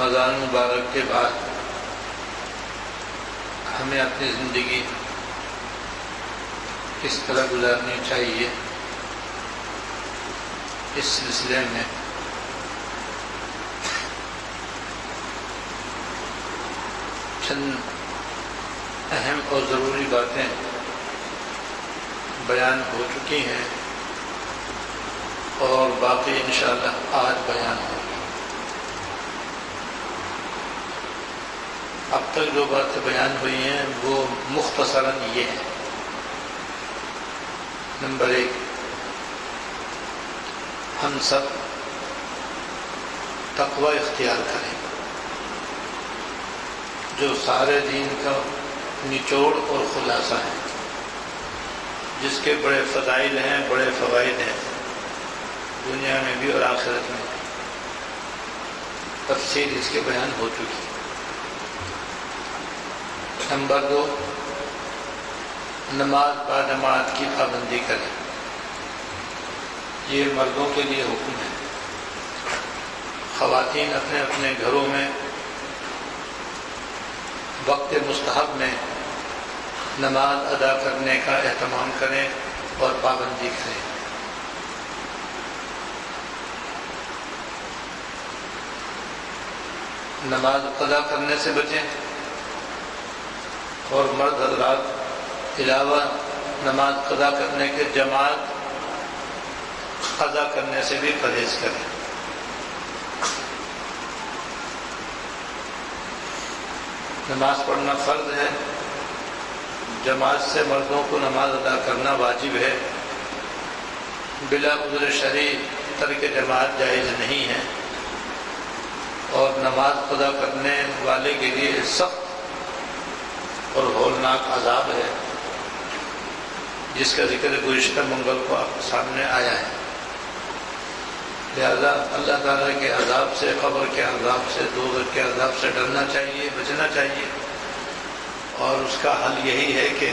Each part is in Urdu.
رمضان مبارک کے بعد ہمیں اپنی زندگی کس طرح گزارنی چاہیے، اس سلسلے میں چند اہم اور ضروری باتیں بیان ہو چکی ہیں اور باقی انشاءاللہ آج بیان ہوگی۔ اب تک جو باتیں بیان ہوئی ہیں وہ مختصراً یہ ہیں۔ نمبر 1، ہم سب تقوی اختیار کریں، جو سارے دین کا نچوڑ اور خلاصہ ہے، جس کے بڑے فضائل ہیں، بڑے فوائد ہیں، دنیا میں بھی اور آخرت میں۔ تفصیل اس کے بیان ہو چکی۔ نمبر 2، نماز با جماعت کی پابندی کریں۔ یہ مردوں کے لیے حکم ہے۔ خواتین اپنے اپنے گھروں میں وقت مستحب میں نماز ادا کرنے کا اہتمام کریں اور پابندی کریں۔ نماز قضا کرنے سے بچیں اور مرد حضرات علاوہ نماز قضا کرنے کے جماعت قضا کرنے سے بھی پرہیز کریں۔ نماز پڑھنا فرض ہے، جماعت سے مردوں کو نماز ادا کرنا واجب ہے، بلا عذر شرعی ترک جماعت جائز نہیں ہے، اور نماز قضا کرنے والے کے لیے سخت اور ہولناک عذاب ہے، جس کا ذکر گزشتہ منگل کو آپ کے سامنے آیا ہے۔ لہذا اللہ تعالیٰ کے عذاب سے، قبر کے عذاب سے، دوزخ کے عذاب سے ڈرنا چاہیے، بچنا چاہیے، اور اس کا حل یہی ہے کہ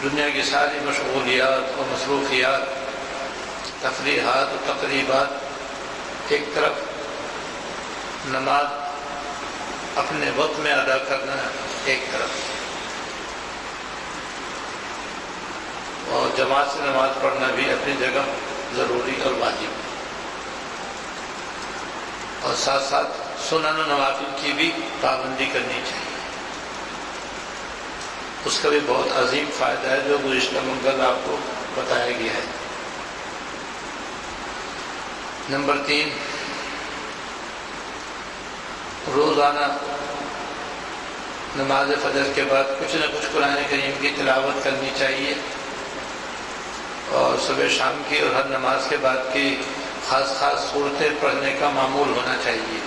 دنیا کی ساری مشغولیات اور مصروفیات، تفریحات اور تقریبات ایک طرف، نماز اپنے وقت میں ادا کرنا ایک طرف، اور جماعت سے نماز پڑھنا بھی اپنی جگہ ضروری اور واجب، اور ساتھ ساتھ سنن و نوافل کی بھی پابندی کرنی چاہیے۔ اس کا بھی بہت عظیم فائدہ ہے جو گزشتہ منگل آپ کو بتایا گیا ہے۔ نمبر 3، روزانہ نماز فجر کے بعد کچھ نہ کچھ قرآن کریم کی تلاوت کرنی چاہیے، اور صبح شام کی اور ہر نماز کے بعد کی خاص صورتیں پڑھنے کا معمول ہونا چاہیے۔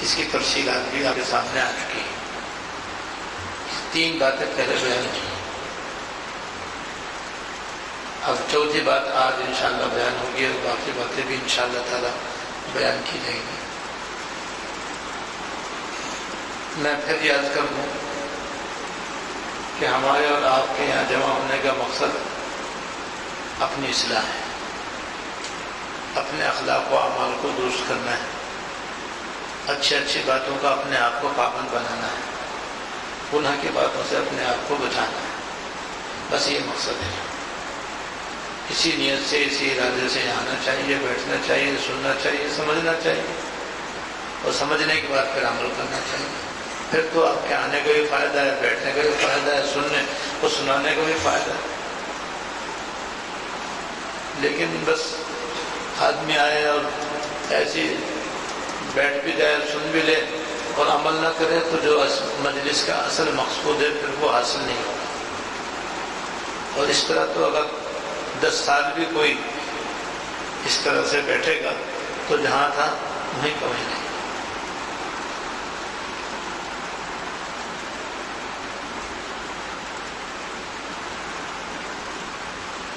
اس کی تفصیلات بھی آپ کے سامنے آ چکی ہیں۔ 3 باتیں پہلے بیان ہوئی، اب چوتھی بات آج انشاءاللہ بیان ہوگی، اور باقی باتیں بھی انشاءاللہ تعالی بیان کی جائیں گی۔ میں پھر یاد کر دوں کہ ہمارے اور آپ کے یہاں جمع ہونے کا مقصد اپنی اصلاح ہے، اپنے اخلاق و اعمال کو درست کرنا ہے، اچھی باتوں کا اپنے آپ کو پابند بنانا ہے، گناہ کی باتوں سے اپنے آپ کو بچانا ہے، بس یہ مقصد ہے۔ اسی نیت سے، اسی ارادے سے آنا چاہیے، بیٹھنا چاہیے، سننا چاہیے، سمجھنا چاہیے، اور سمجھنے کے بعد پھر عمل کرنا چاہیے۔ پھر تو آپ کے آنے کا بھی فائدہ ہے، بیٹھنے کا بھی فائدہ ہے، سننے اور سنانے کا بھی فائدہ ہے۔ لیکن بس آدمی آئے اور ایسی بیٹھ بھی جائے، سن بھی لے اور عمل نہ کرے، تو جو مجلس کا اصل مقصود ہے پھر وہ حاصل نہیں ہوگا۔ اور اس طرح تو اگر 10 سال بھی کوئی اس طرح سے بیٹھے گا تو جہاں تھا وہیں کا وہیں نہیں۔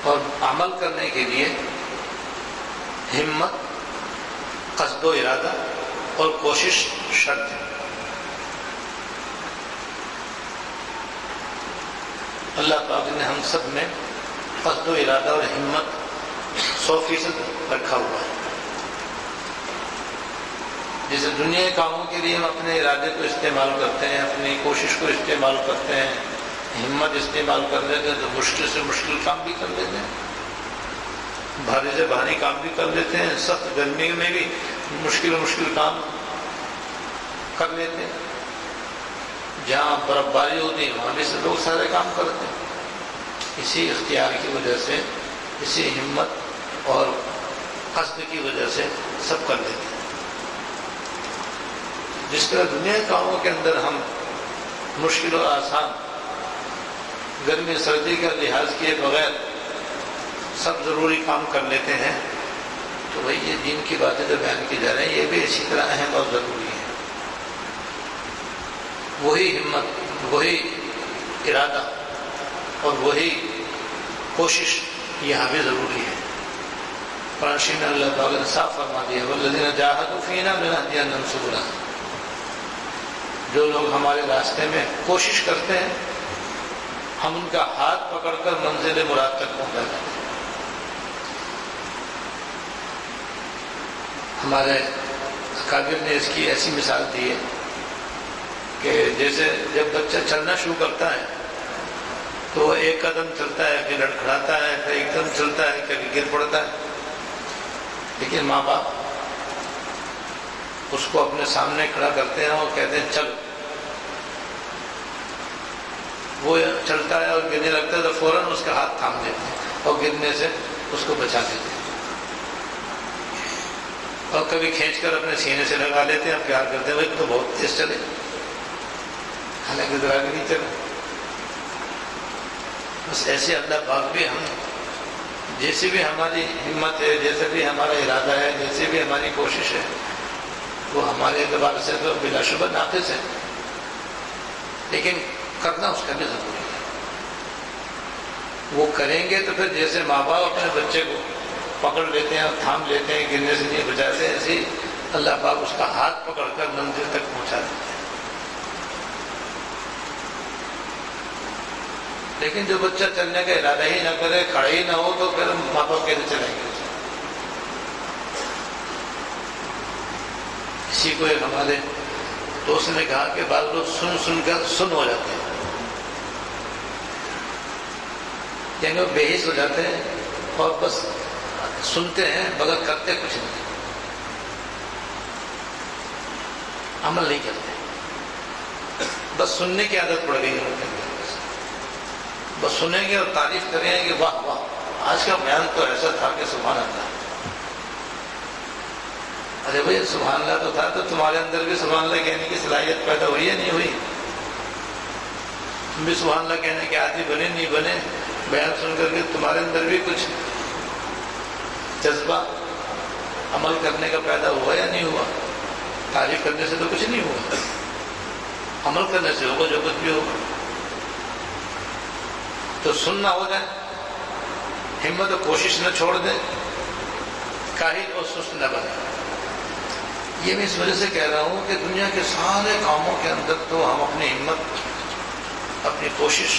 اور عمل کرنے کے لیے ہمت، قصد و ارادہ اور کوشش شرط ہے۔ اللہ پاک نے ہم سب میں قصد و ارادہ اور ہمت 100% رکھا ہوا ہے۔ جیسے دنیا کے کاموں کے لیے ہم اپنے ارادے کو استعمال کرتے ہیں، اپنی کوشش کو استعمال کرتے ہیں، ہمت استعمال کر لیتے ہیں، تو مشکل سے مشکل کام بھی کر لیتے ہیں، بھاری سے بھاری کام بھی کر لیتے ہیں، سخت گرمی میں بھی مشکل کام کر لیتے ہیں، جہاں برف باری ہوتی ہے وہاں بھی سے لوگ سارے کام کرتے ہیں۔ اسی اختیار کی وجہ سے، اسی ہمت اور قصد کی وجہ سے سب کر لیتے ہیں۔ جس طرح دنیا کے کاموں کے اندر ہم مشکل اور آسان، گرمی سردی کا لحاظ کیے بغیر سب ضروری کام کر لیتے ہیں، تو بھائی یہ دین کی باتیں جو بیان کی جا رہی ہیں یہ بھی اسی طرح اہم اور ضروری ہے۔ وہی ہمت، وہی ارادہ اور وہی کوشش یہاں بھی ضروری ہے۔ قرآن شریف میں اللہ تعالیٰ نے صاف فرما دیا والذین جاہدوا فینا لنہدینہم سبلنا، جو لوگ ہمارے راستے میں کوشش کرتے ہیں ہم ان کا ہاتھ پکڑ کر منزل مراد تک پہنچا دیتے ہیں۔ ہمارے اکابر نے اس کی ایسی مثال دی ہے کہ جیسے جب بچہ چلنا شروع کرتا ہے تو وہ ایک قدم چلتا ہے، پھر لڑکھڑاتا ہے، پھر ایک قدم چلتا ہے، کبھی گر پڑتا ہے، لیکن ماں باپ اس کو اپنے سامنے کھڑا کرتے ہیں اور کہتے ہیں چل، وہ چلتا ہے اور گرنے لگتا ہے تو فوراً اس کا ہاتھ تھام دیتے ہیں اور گرنے سے اس کو بچا دیتے ہیں، اور کبھی کھینچ کر اپنے سینے سے لگا لیتے ہیں، اب پیار کرتے ہیں بھائی تو بہت تیز چلے، حالانکہ ذرا بھی نہیں چلے۔ بس ایسے اللہ پاک بھی ہم جیسی بھی ہماری ہمت ہے، جیسے بھی ہمارا ارادہ ہے، جیسی بھی ہماری کوشش ہے، وہ ہمارے اعتبار سے تو بلا شبہ ناقص ہے، لیکن کرنا اس کا بھی ضروری ہے۔ وہ کریں گے تو پھر جیسے ماں باپ اپنے بچے کو پکڑ لیتے ہیں اور تھام لیتے ہیں، گرنے سے نہیں بچاتے، ایسے ہی اللہ پاک اس کا ہاتھ پکڑ کر منزل تک پہنچا دیتے ہیں۔ لیکن جو بچہ چلنے کا ارادہ ہی نہ کرے، کھڑا ہی نہ ہو، تو پھر ماں باپ کیسے چلائیں گے؟ کسی کو ایک ہمارے دوست نے کہا کہ بعض لوگ سن کر سن ہو جاتے ہیں، یعنی وہ بے حس ہو جاتے ہیں اور بس سنتے ہیں مگر کرتے کچھ نہیں، عمل نہیں کرتے، بس سننے کی عادت پڑ گئی ہے، بس سنیں گے اور تعریف کریں گے کہ واہ واہ آج کا بیان تو ایسا تھا کہ سبحان اللہ۔ ارے بھائی سبحان اللہ تو تھا، تو تمہارے اندر بھی سبحان اللہ کہنے کی صلاحیت پیدا ہوئی ہے نہیں ہوئی؟ تم بھی سبحان اللہ کہنے کے عادی بنے نہیں بنے؟ بیان سن کر کے تمہارے اندر بھی کچھ جذبہ عمل کرنے کا پیدا ہوا یا نہیں ہوا؟ تعریف کرنے سے تو کچھ نہیں ہوا، عمل کرنے سے ہوگا جو کچھ بھی ہوگا۔ تو سننا ہو جائے، ہمت و کوشش نہ چھوڑ دیں، کاہل اور سست نہ بنے۔ یہ میں اس وجہ سے کہہ رہا ہوں کہ دنیا کے سارے کاموں کے اندر تو ہم اپنی ہمت، اپنی کوشش،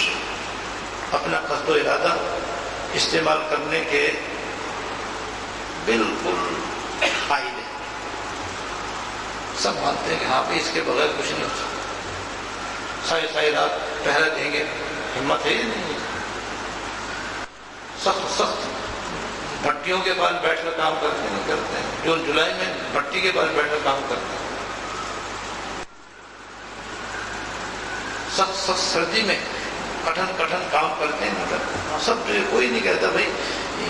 اپنا قصد و ارادہ استعمال کرنے کے بالکل قائل ہیں، سب مانتے ہیں کہ ہاں بھی اس کے بغیر کچھ نہیں ہو سکتا، ساری رات پہرا دیں گے، ہمت ہے یا نہیں؟ سخت بھٹیوں کے پاس بیٹھ کر کام کرتے ہیں، جون جولائی میں بھٹی کے پاس بیٹھ کر کام کرتے ہیں، سخت سردی میں کٹھن کام کرتے ہیں، سب کوئی نہیں کہتا بھائی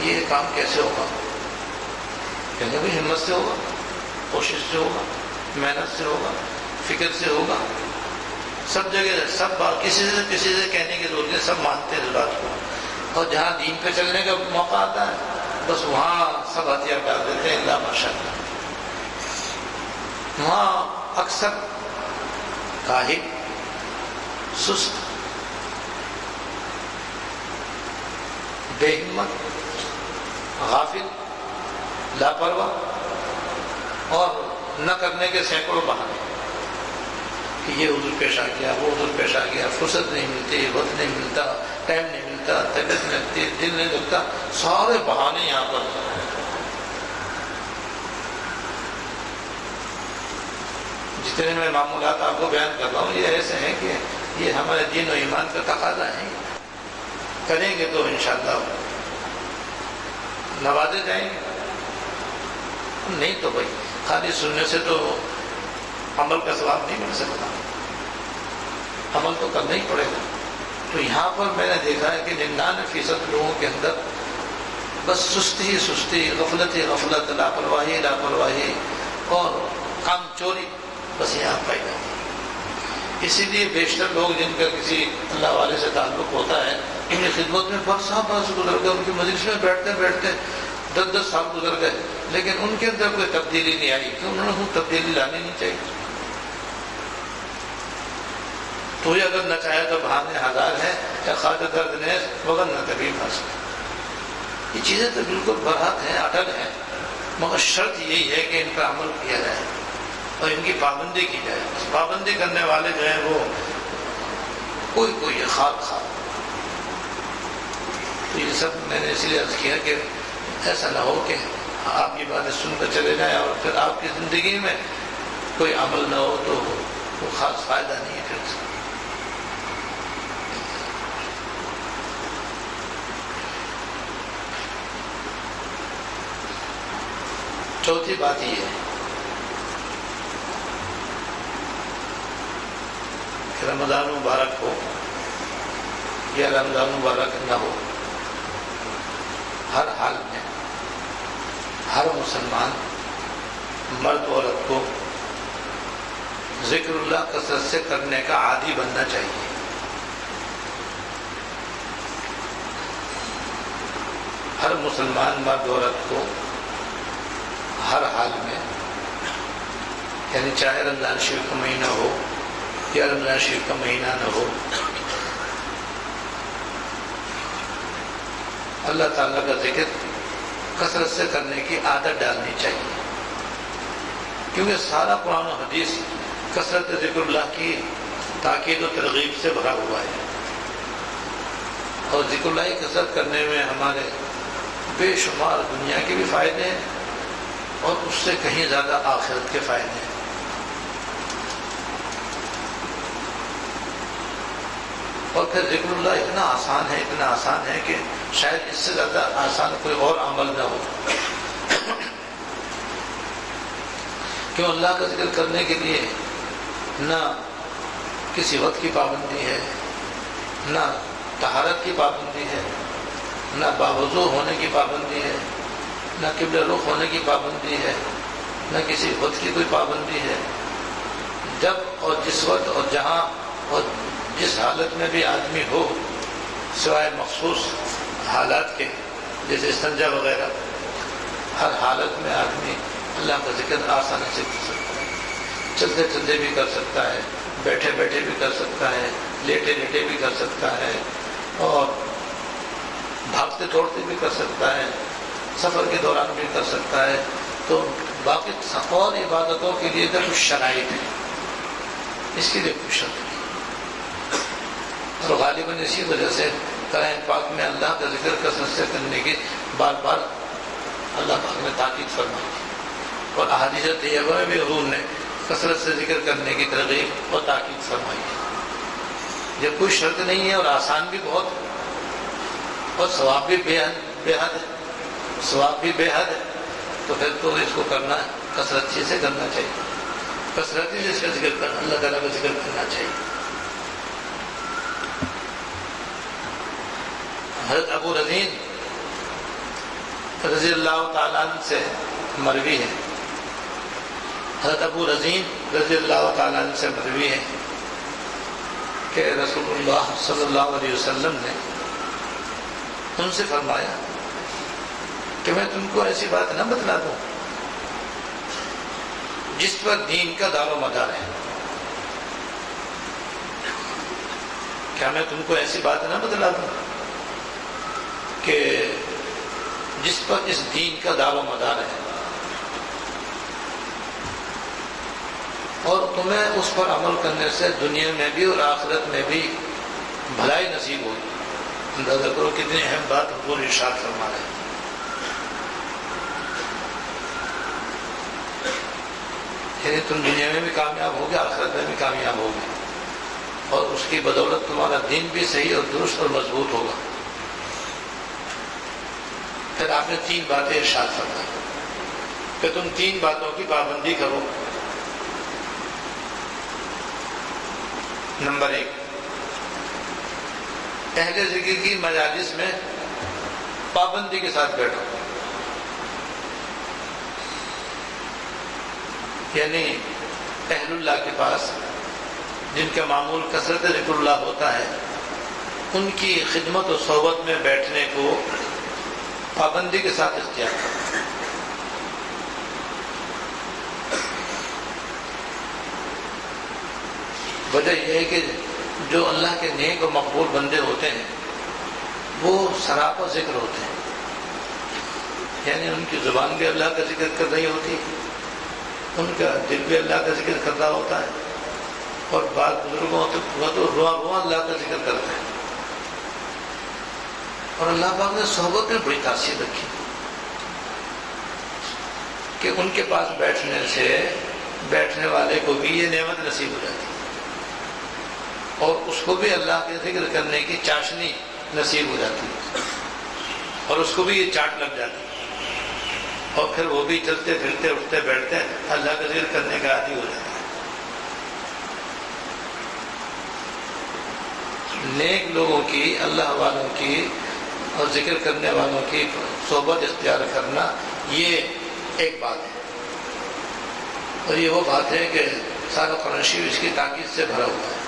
یہ کام کیسے ہوگا، کہتے بھائی ہمت سے ہوگا، کوشش سے ہوگا، محنت سے ہوگا، فکر سے ہوگا، سب جگہ سب کسی سے کہنے کی ضرورت نہیں، سب مانتے ہیں اس بات کو، اور جہاں دین پہ چلنے کا موقع آتا ہے بس وہاں سب ہتھیار ڈال دیتے ہیں، اللہ ماشاء اللہ۔ وہاں اکثر کاہل، سست، بے ہمت، غافل، لاپرواہ اور نہ کرنے کے سینکڑوں بہانے کہ یہ عذر پیش آ گیا، وہ عذر پیش آ گیا، فرصت نہیں ملتی، وقت نہیں ملتا، ٹائم نہیں ملتا، طبیعت نہیں لگتی، دل نہیں لگتا، سارے بہانے یہاں پر۔ جتنے میں معمولات آپ کو بیان کر رہا ہوں یہ ایسے ہیں کہ یہ ہمارے دین و ایمان کا تقاضا ہے، کریں گے تو انشاءاللہ نوازے جائیں گے، نہیں تو بھائی خالی سننے سے تو عمل کا ثواب نہیں مل سکتا، عمل تو کرنا ہی پڑے گا۔ تو یہاں پر میں نے دیکھا ہے کہ 99% لوگوں کے اندر بس سستی ہی سستی، غفلت ہی غفلت، لاپرواہی لاپرواہی اور کام چوری بس یہاں پائی جاتی ہے۔ اسی لیے بیشتر لوگ جن کا کسی اللہ والے سے تعلق ہوتا ہے ان کی خدمت میں برس گزر گئے، ان کی مجلس میں بیٹھتے بیٹھتے 10 سال گزر گئے، لیکن ان کے اندر کوئی تبدیلی نہیں آئی کہ انہوں نے تبدیلی لانی نہیں چاہیے۔ تو یہ اگر نہ چاہے تو بہانے ہزار ہیں، یا خواجہ درد نیز مگر نہ کبھی پھنس گئے۔ یہ چیزیں تو بالکل برحق ہیں، اٹل ہیں، مگر شرط یہی ہے کہ ان پر عمل کیا جائے اور ان کی پابندی کی جائے۔ پابندی کرنے والے جو ہیں وہ کوئی خاک۔ تو یہ سب میں نے اس لیے عرض کیا کہ ایسا نہ ہو کہ آپ یہ باتیں سن کر چلے جائیں اور پھر آپ کی زندگی میں کوئی عمل نہ ہو تو وہ خاص فائدہ نہیں ہے پھر اس کا۔ چوتھی بات یہ ہے کہ رمضان مبارک ہو یا رمضان مبارک نہ ہو، ہر حال میں ہر مسلمان مرد عورت کو ذکر اللہ کثرت سے کرنے کا عادی بننا چاہیے۔ ہر مسلمان مرد عورت کو ہر حال میں، یعنی چاہے رمضان شریف کا مہینہ ہو یا رمضان شریف کا مہینہ نہ ہو، اللہ تعالیٰ کا ذکر کثرت سے کرنے کی عادت ڈالنی چاہیے، کیونکہ سارا قرآن و حدیث کثرت ذکر اللہ کی تاکید و ترغیب سے بھرا ہوا ہے، اور ذکر اللہ کی کثرت کرنے میں ہمارے بے شمار دنیا کے بھی فائدے ہیں اور اس سے کہیں زیادہ آخرت کے فائدے ہیں۔ اور پھر ذکر اللہ اتنا آسان ہے کہ شاید اس سے زیادہ آسان کوئی اور عمل نہ ہو، کیوں اللہ کا ذکر کرنے کے لیے نہ کسی وقت کی پابندی ہے، نہ طہارت کی پابندی ہے، نہ باوضو ہونے کی پابندی ہے، نہ قبلہ رخ ہونے کی پابندی ہے، نہ کسی وقت کی کوئی پابندی ہے۔ جب اور جس وقت اور جہاں اور جس حالت میں بھی آدمی ہو، سوائے مخصوص حالات کے جیسے استنجا وغیرہ، ہر حالت میں آدمی اللہ کا ذکر آسانی سے کر سکتا ہے، چلتے چلتے بھی کر سکتا ہے، بیٹھے بیٹھے بھی کر سکتا ہے، لیٹے لیٹے بھی کر سکتا ہے، اور بھاگتے دوڑتے بھی کر سکتا ہے، سفر کے دوران بھی کر سکتا ہے۔ تو باقی اور عبادتوں کے لیے تو کچھ شرائط ہیں، اس کے لیے کچھ شرط نہیں، اور غالباً اسی وجہ سے قرآن پاک میں اللہ کا ذکر کثرت سے کرنے کی بار بار اللہ پاک نے تاکید فرمائی، اور احادیث طیبہ میں بھی حضور نے کثرت سے ذکر کرنے کی ترغیب اور تاکید فرمائی ہے۔ جب کوئی شرط نہیں ہے اور آسان بھی بہت ہے اور ثواب بھی بے حد ہے، ثواب بھی بے حد ہے، تو پھر تو اس کو کرنا کثرت سے کرنا چاہیے، کثرت سے اس کا ذکر کرنا، اللہ تعالیٰ کا ذکر کرنا چاہیے۔ حضرت ابو رزین رضی اللہ تعالیٰ عنہ سے مروی ہے، حضرت ابو رزین رضی اللہ تعالیٰ عنہ سے مروی ہے کہ رسول اللہ صلی اللہ علیہ وسلم نے ان سے فرمایا کہ میں تم کو ایسی بات نہ بتلا دوں جس پر دین کا دار و مدار ہے۔ کیا میں تم کو ایسی بات نہ بتلا دوں کہ جس پر اس دین کا دار و مدار ہے اور تمہیں اس پر عمل کرنے سے دنیا میں بھی اور آخرت میں بھی بھلائی نصیب ہوگی۔ اندازہ کرو کتنی اہم بات حضور ارشاد فرما رہے ہیں۔ یعنی تم دنیا میں بھی کامیاب ہوگے، آخرت میں بھی کامیاب ہوگے، اور اس کی بدولت تمہارا دین بھی صحیح اور درست اور مضبوط ہوگا۔ پھر آپ نے 3 باتیں ارشاد فرمائی کہ تم 3 باتوں کی پابندی کرو۔ نمبر 1، اہل ذکر کی مجالس میں پابندی کے ساتھ بیٹھو، یعنی اہل اللہ کے پاس جن کا معمول کثرت ذکر اللہ ہوتا ہے، ان کی خدمت و صحبت میں بیٹھنے کو پابندی کے ساتھ اختیار کرو۔ وجہ یہ ہے کہ جو اللہ کے نیک و مقبول بندے ہوتے ہیں وہ سراپا ذکر ہوتے ہیں، یعنی ان کی زبان بھی اللہ کا ذکر کر رہی ہوتی ہے، ان کا دل بھی اللہ کا ذکر کر رہا ہوتا ہے، اور بعض بزرگوں تو رواں اللہ کا ذکر کرتے ہیں۔ اور اللہ پاک نے صحبت میں بڑی تاثیر رکھی کہ ان کے پاس بیٹھنے سے بیٹھنے والے کو بھی یہ نعمت نصیب ہو جاتی، اور اس کو بھی اللہ کے ذکر کرنے کی چاشنی نصیب ہو جاتی، اور اس کو بھی یہ چاٹ لگ جاتی، اور پھر وہ بھی چلتے پھرتے اٹھتے بیٹھتے اللہ کا ذکر کرنے کا عادی ہو جاتا ہے۔ نیک لوگوں کی، اللہ والوں کی اور ذکر کرنے والوں کی صحبت اختیار کرنا، یہ ایک بات ہے، اور یہ وہ بات ہے کہ سارا قرآن شریف اس کی تاکید سے بھرا ہوا ہے۔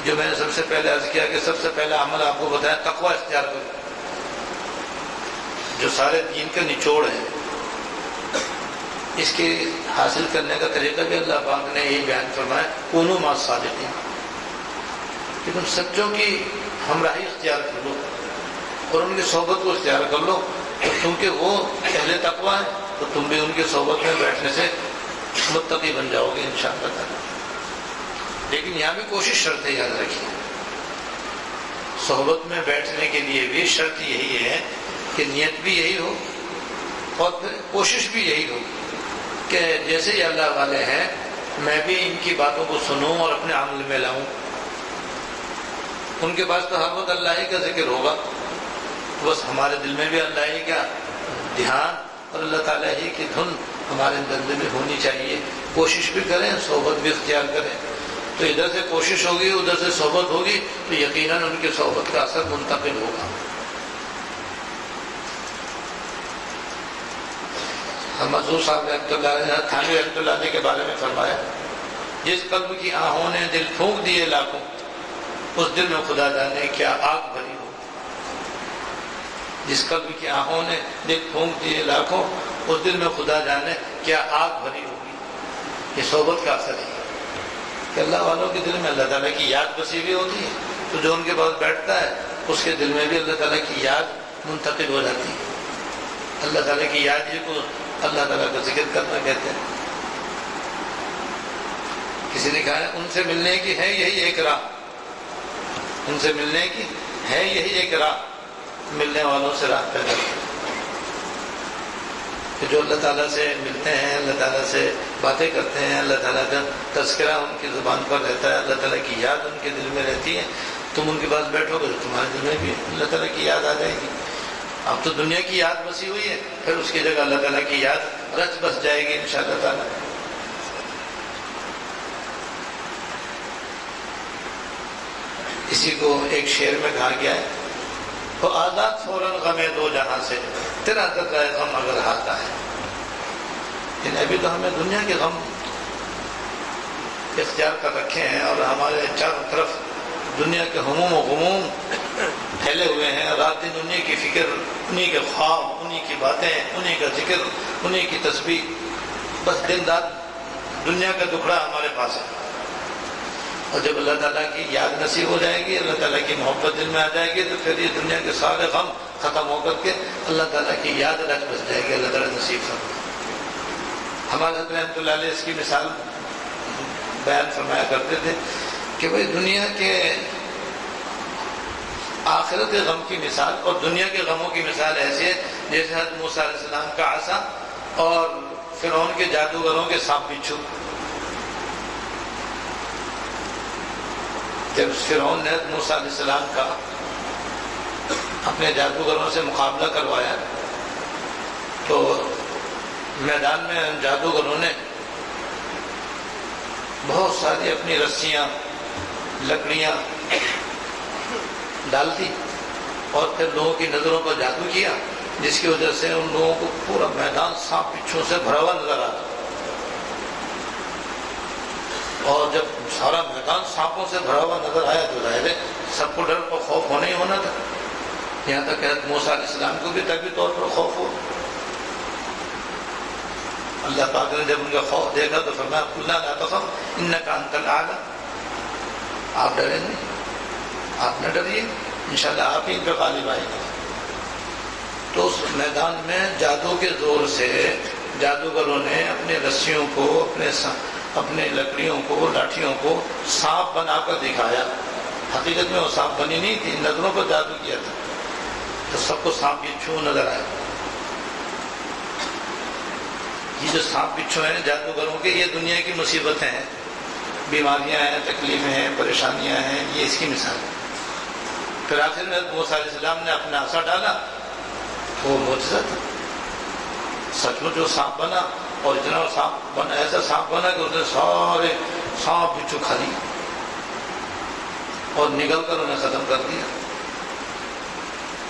جو میں نے سب سے پہلے عرض کیا کہ سب سے پہلا عمل آپ کو بتایا تقوی اختیار کرو، جو سارے دین کا نچوڑ ہے۔ اس کے حاصل کرنے کا طریقہ بھی اللہ پاک نے یہی بیان فرمایا، کونوا مع الصادقین، کہ تم سچوں کی ہمراہی اختیار کر لو اور ان کی صحبت کو اختیار کر لو، کیونکہ وہ اہل تقوی ہیں تو تم بھی ان کی صحبت میں بیٹھنے سے متقی بن جاؤ گے انشاءاللہ تعالی۔ لیکن یہاں بھی کوشش شرط ہے، یاد رکھیے، صحبت میں بیٹھنے کے لیے بھی شرط یہی ہے کہ نیت بھی یہی ہو اور پھر کوشش بھی یہی ہو کہ جیسے یہ اللہ والے ہیں میں بھی ان کی باتوں کو سنوں اور اپنے عمل میں لاؤں۔ ان کے پاس تو ہر وقت اللہ ہی کا ذکر ہوگا، بس ہمارے دل میں بھی اللہ ہی کا دھیان اور اللہ تعالیٰ ہی کی دھن ہمارے دل میں ہونی چاہیے۔ کوشش بھی کریں، صحبت بھی اختیار کریں، تو ادھر سے کوشش ہوگی ادھر سے صحبت ہوگی تو یقیناً ان کی صحبت کا اثر منتقل ہوگا۔ حضور صاحب رحمۃ اللہ علیہ، تھانوی رحمۃ اللہ علیہ کے بارے میں فرمایا، جس قلب کی آہوں نے دل پھونک دیے لاکھوں، اس دل میں خدا جانے کیا آگ بھری ہو۔ جس قلب کی آہوں نے دل پھونک دیے لاکھوں، اس دل میں خدا جانے کیا آگ بھری ہوگی۔ یہ صحبت کا اثر ہے کہ اللہ والوں کے دل میں اللہ تعالیٰ کی یاد بسی ہوئی ہوتی ہے، تو جو ان کے پاس بیٹھتا ہے اس کے دل میں بھی اللہ تعالیٰ کی یاد منتقل ہو جاتی ہے۔ اللہ تعالیٰ کی یاد ہی کو اللہ تعالیٰ کا ذکر کرنا کہتے ہیں۔ کسی نے کہا ہے ان سے ملنے کی ہے یہی ایک راہ، ان سے ملنے کی ہے یہی ایک راہ، ملنے والوں سے راہ پیدا کرتے کہ جو اللہ تعالیٰ سے ملتے ہیں، اللہ تعالیٰ سے باتیں کرتے ہیں، اللہ تعالیٰ کا تذکرہ ان کی زبان پر رہتا ہے، اللہ تعالیٰ کی یاد ان کے دل میں رہتی ہے، تم ان کے پاس بیٹھو گے تو تمہارے دل میں بھی اللہ تعالیٰ کی یاد آ جائے گی۔ اب تو دنیا کی یاد بسی ہوئی ہے، پھر اس کی جگہ اللہ تعالیٰ کی یاد رچ بس جائے گی انشاءاللہ تعالیٰ۔ اسی کو ایک شعر میں کہا گیا ہے، تو آزاد فوراً غم دو جہاں سے، تیرا درد غم اگر آتا ہے۔ لیکن ابھی تو ہمیں دنیا کے غم اختیار کر رکھے ہیں اور ہمارے چاروں طرف دنیا کے ہموم و غموم پھیلے ہوئے ہیں، رات دن انہی کی فکر، انہی کے خواب، انہی کی باتیں، انہی کا ذکر، انہی کی تسبیح، بس دن رات دنیا کا دکھڑا ہمارے پاس ہے۔ اور جب اللہ تعالیٰ کی یاد نصیب ہو جائے گی، اللہ تعالیٰ کی محبت دل میں آ جائے گی، تو پھر یہ دنیا کے سارے غم ختم ہو کر کے اللہ تعالیٰ کی یاد رچ بس جائے گی۔ اللہ تعالیٰ نصیب فرمائے۔ ہمارے حضرت رحمۃ اللہ علیہ اس کی مثال بیان فرمایا کرتے تھے کہ بھئی دنیا کے آخرت کے غم کی مثال اور دنیا کے غموں کی مثال ایسی ہے جیسے حضرت موسیٰ علیہ السلام کا عصا اور فرعون کے جادوگروں کے سانپ بچھو. جب فرعون نے موسیٰ علیہ السلام کا اپنے جادوگروں سے مقابلہ کروایا تو میدان میں جادوگروں نے بہت ساری اپنی رسیاں لکڑیاں ڈال دی اور پھر لوگوں کی نظروں پر جادو کیا، جس کی وجہ سے ان لوگوں کو پورا میدان سانپ بچھوں سے بھرا ہوا نظر آتا. اور جب سارا میدان سانپوں سے بھرا ہوا نظر آیا تو ظاہر ہے سب کو ڈر اور خوف ہونا ہی ہونا تھا. یہاں تک کہ موسیٰ علیہ السلام کو بھی طبعی طور پر خوف ہو. اللہ پاک نے جب ان کا خوف دیکھا تو فرمایا قُلْ لَا تَخَفْ إِنَّكَ أَنْتَ الْأَعْلَىٰ. آپ ڈریں نہیں، آپ نہ ڈریے، انشاءاللہ آپ ہی ان پہ غالب آئے گا. تو اس میدان میں جادو کے زور سے جادوگروں نے اپنے رسیوں کو اپنے لکڑیوں کو لاٹھیوں کو سانپ بنا کر دکھایا. حقیقت میں وہ سانپ بنی نہیں تھی، نظروں پر جادو کیا تھا تو سب کو سانپ بچھو نظر آیا. یہ جو سانپ بچھو ہیں جادوگروں کے، یہ دنیا کی مصیبتیں ہیں، بیماریاں ہیں، تکلیفیں ہیں، پریشانیاں ہیں، یہ اس کی مثال ہے. پھر آخر میں موسیٰ علیہ السلام نے اپنا عصا ڈالا تو وہ معجزہ تھا. سچ مچ جو سانپ بنا اور اتنا سانپ بنا، ایسا سانپ بنا کہ اس نے سارے سانپ بچھو کھا لی اور نگل کر انہیں ختم کر دیا.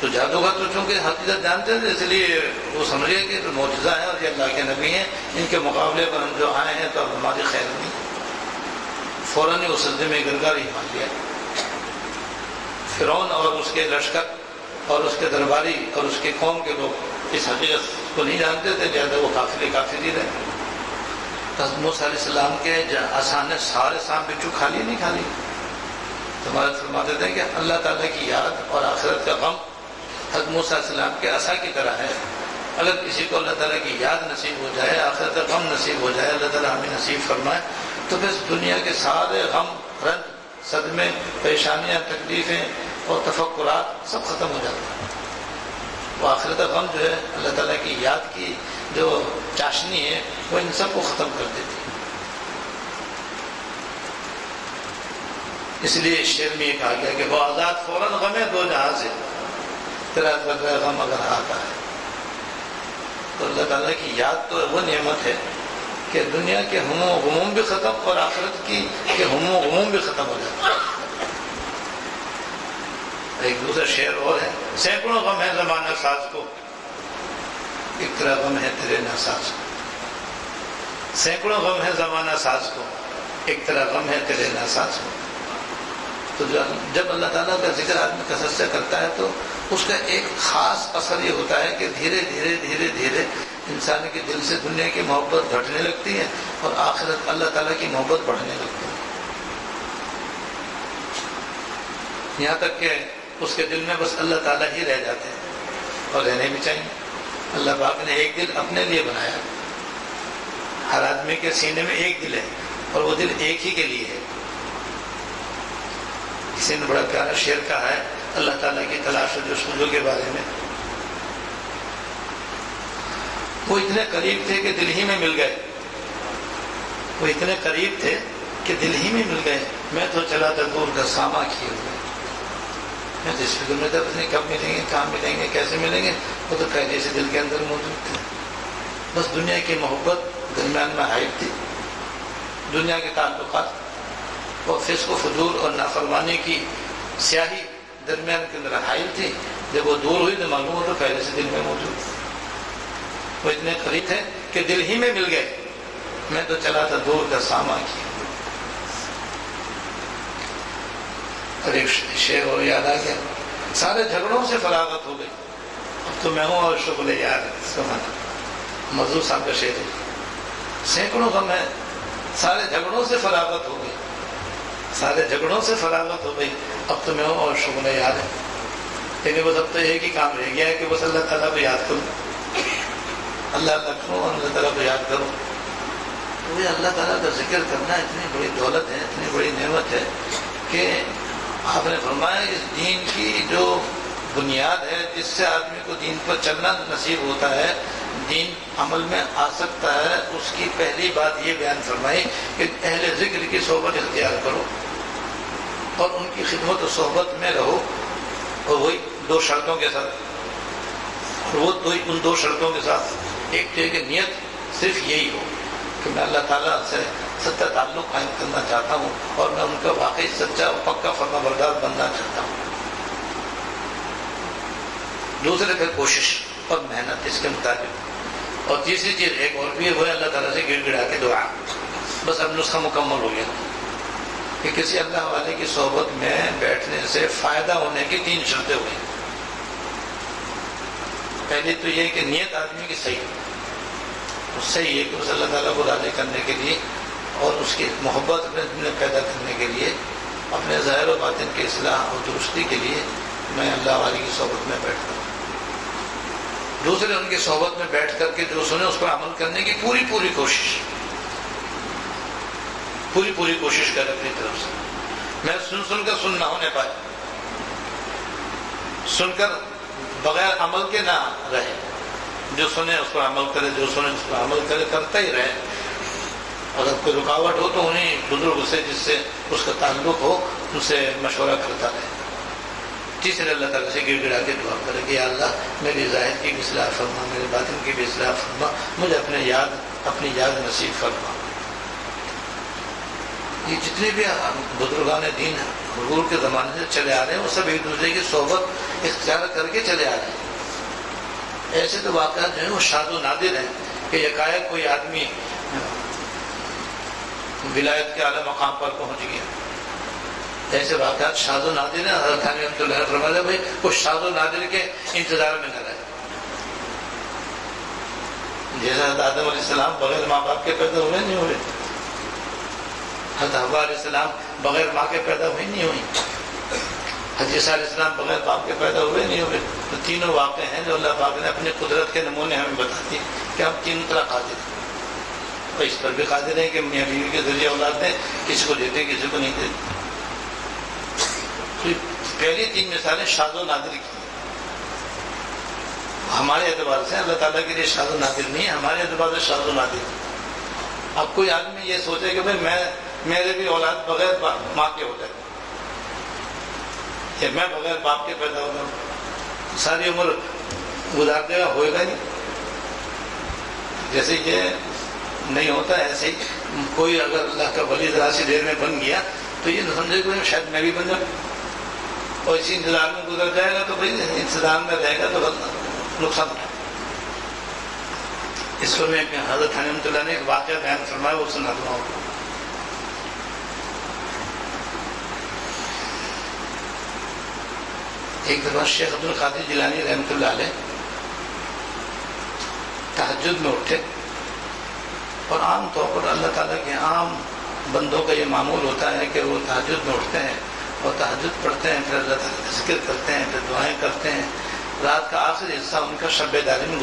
تو جادوگر تو چونکہ حقیقت جانتے تھے، اس لیے وہ سمجھے کہ تو معجزہ ہے اور یہ اللہ کے نبی ہیں، ان کے مقابلے پر ہم جو آئے ہیں تو اب ہماری خیر نہیں. فوراً ہی اس سجدے میں گرگاری مان لیا. فرعون اور اس کے لشکر اور اس کے درباری اور اس کے قوم کے لوگ اس حقیقت کو نہیں جانتے تھے، لہٰذا وہ کافر ہی رہے. حضرت موسیٰ علیہ السلام کے عصا نے سارے سانپ بچھو کھا لیے نہیں کھا لیے. تمہارے فرماتے تھے کہ اللہ تعالیٰ کی یاد اور آخرت کا غم حضرت موسیٰ علیہ السلام کے عصا کی طرح ہے. اگر کسی کو اللہ تعالیٰ کی یاد نصیب ہو جائے، آخرت کا غم نصیب ہو جائے، اللہ تعالیٰ ہمیں نصیب فرمائے، تو بس دنیا کے سارے غم، رنج، صدمے، پریشانیاں، تکلیفیں اور تفکرات سب ختم ہو جاتے ہیں. وہ آخرت کا غم جو ہے اللہ تعالیٰ کی یاد کی جو چاشنی ہے وہ ان سب کو ختم کر دیتی ہے. اس لیے اس شعر میں یہ کہا گیا کہ وہ آزاد فوراً غم ہے دو جہاں سے، تیرا بغیر غم اگر آتا ہے. تو اللہ تعالیٰ کی یاد تو وہ نعمت ہے کہ دنیا کے ہم و غموم بھی ختم اور آخرت کی کہ ہم و غموم بھی ختم ہو جاتا ہے. ایک دوسرا شعر اور ہے، سینکڑوں غم ہے زمانہ ساز کو، ایک طرح غم ہے تیرے ناساز کو. سینکڑوں غم ہے زمانہ ساز کو، ایک طرح غم ہے تیرے ناساز کو. تو جب اللہ تعالیٰ کا ذکر آدمی کثرت سے کرتا ہے تو اس کا ایک خاص اثر یہ ہوتا ہے کہ دھیرے دھیرے دھیرے دھیرے انسان کے دل سے دنیا کی محبت گھٹنے لگتی ہے اور آخرت اللہ تعالیٰ کی محبت بڑھنے لگتی ہے. یہاں تک کہ اس کے دل میں بس اللہ تعالیٰ ہی رہ جاتے ہیں اور رہنے بھی چاہیے. اللہ پاک نے ایک دل اپنے لیے بنایا. ہر آدمی کے سینے میں ایک دل ہے اور وہ دل ایک ہی کے لیے ہے. کسی نے بڑا پیارا شعر کہا ہے اللہ تعالیٰ کی تلاش و جستجو کے بارے میں. وہ اتنے قریب تھے کہ دل ہی میں مل گئے. وہ اتنے قریب تھے کہ دل ہی میں مل گئے. میں تو چلا تھا دور کا ساما کیے ہوئے. میں تو اس فکر میں تھا پتہ نہیں کب ملیں گے، کہاں ملیں گے، کیسے ملیں گے. وہ تو پہلے سے دل کے اندر موجود تھے. بس دنیا کی محبت درمیان میں حائل تھی، دنیا کے تعلقات اور فسق و فجور اور نافرمانی کی سیاہی درمیان کے اندر حائل تھی. جب وہ دور ہوئی تو معلوم ہو تو پہلے سے دل میں موجود تھی. وہ اتنے قریب تھے کہ دل ہی میں مل گئے. میں تو چلا تھا دور کا ساما کیا. اور ایک شعر اور یاد آ گیا، سارے جھگڑوں سے فراغت ہو گئی، اب تو میں ہوں اور شغل یار. اس کا معنی مزدور صاحب کا شعر ہے. سینکڑوں غم ہے، سارے جھگڑوں سے فراغت ہو گئی، سارے جھگڑوں سے فراغت ہو گئی، اب تو میں ہوں اور شغل یاد ہے. لیکن بس اب تو ایک ہی کام رہ گیا ہے کہ بس اللہ تعالیٰ کو یاد کروں، اللہ کروں اور اللہ تعالیٰ کو یاد کروں. تو یہ اللہ تعالیٰ کا ذکر کرنا اتنی بڑی دولت ہے، اتنی بڑی نعمت ہے کہ آپ نے فرمایا اس دین کی جو بنیاد ہے جس سے آدمی کو دین پر چلنا نصیب ہوتا ہے دین عمل میں آ سکتا ہے، اس کی پہلی بات یہ بیان فرمائی کہ اہل ذکر کی صحبت اختیار کرو اور ان کی خدمت و صحبت میں رہو، اور وہی 2 شرطوں کے ساتھ، اور وہ ان 2 شرطوں کے ساتھ ایک تو کہ نیت صرف یہی ہو کہ میں اللہ تعالیٰ سے سچا تعلق قائم کرنا چاہتا ہوں اور میں ان کا واقعی سچا اور پکا فرما بردار بننا چاہتا ہوں۔ دوسرے پھر کوشش اور محنت اس کے مطابق، اور تیسری چیز ایک اور بھی ہے، اللہ تعالیٰ سے گڑ گڑا کے دعا۔ بس اب نسخہ مکمل ہو گیا کہ کسی اللہ والے کی صحبت میں بیٹھنے سے فائدہ ہونے کی 3 شرطیں ہوئی۔ پہلی تو یہ کہ نیت آدمی کی صحیح ہو، صحیح ہے کہ اس اللہ تعالیٰ کو راضی کرنے کے لیے اور اس کی محبت میں پیدا کرنے کے لیے، اپنے ظاہر و باطن کی اصلاح اور درستی کے لیے میں اللہ والے کی صحبت میں بیٹھتا ہوں۔ دوسرے ان کی صحبت میں بیٹھ کر کے جو سنے اس پر عمل کرنے کی پوری کوشش کرے اپنی طرف سے۔ میں سن کر سن نہ ہونے پائے، سن کر بغیر عمل کے نہ رہے، جو سنے اس پر عمل کرے، جو سنے اس پر عمل کرے، کرتا ہی رہے۔ اگر کوئی رکاوٹ ہو تو انہیں بزرگ سے جس سے اس کا تعلق ہو ان سے مشورہ کرتا رہے۔ تیسرے اللہ تعالیٰ سے گڑ گڑا کے دعا کرے کہ یا اللہ میری ظاہر کی بھی اصلاح فرما، میرے باطن کی بھی اصلاح فرما، مجھے اپنی یاد نصیب فرما۔ یہ جتنے بھی بزرگان دین حضور کے زمانے سے چلے آ رہے ہیں وہ سب ایک دوسرے کی صحبت اختیار کر کے چلے آ رہے ہیں۔ ایسے تو واقعات جو ہیں وہ شاذ و نادر ہیں کہ یکایک کوئی آدمی ولایت کے اعلیٰ مقام پر پہنچ گیا، ایسے واقعات شاذ و نادر ہیں۔ حضرت تھانوی رحمۃ اللہ علیہ فرمایا بھائی وہ شاذ و نادر کے انتظار میں نہ رہے۔ جیسے حضرت آدم علیہ السلام بغیر ماں باپ کے پیدا ہوئے نہیں ہوئے، حضرت حوا علیہ السلام بغیر ماں کے پیدا ہوئی نہیں ہوئی، حضرت عیسیٰ علیہ السلام بغیر باپ کے پیدا ہوئے نہیں ہوئے۔ تو تینوں واقع ہیں جو اللہ پاک نے اپنی قدرت کے نمونے ہمیں بتا دیے کہ ہم تین طرح قادر ہیں، اور اس پر بھی قادر ہیں کہ میاں بیوی کے ذریعے اولاد دیں، کسی کو دیتے کسی کو نہیں دیتے۔ پہلی 3 مثالیں شاذ و نادر کی، ہمارے اعتبار سے اللہ تعالیٰ کے لیے شاذ و نادر نہیں ہے، ہمارے اعتبار سے شاذ و نادر۔ اب کوئی آدمی یہ سوچے کہ بھائی میرے بھی اولاد بغیر ماں کے ہو جائے، یا میں بغیر باپ کے پیدا ہو جاؤں، ساری عمر گزار دے گا، ہوئے گا نہیں۔ جیسے یہ نہیں ہوتا ایسے ہی کوئی اگر اللہ کا ولی ذرا سی دیر میں بن گیا تو یہ نہ سمجھے کہ شاید میں بھی بن جاؤں، اور اسی انتظار میں گزر جائے گا تو بھائی انتظار میں رہے گا تو نقصان ہے۔ اس پر میں حضرت تھانوی رحمۃ اللہ نے ایک واقعہ بیان فرمایا، وہ سناتا ہوں۔ ایک دفعہ شیخ عبد القادر جیلانی رحمۃ اللہ علیہ تہجد میں اٹھے، اور عام طور پر اللہ تعالیٰ کے عام بندوں کا یہ معمول ہوتا ہے کہ وہ تہجد میں اٹھتے ہیں اور تہجد پڑھتے ہیں، پھر اللہ تعالیٰ کا ذکر کرتے ہیں، پھر دعائیں کرتے ہیں۔ رات کا آخری حصہ ان کا شب بیداری میں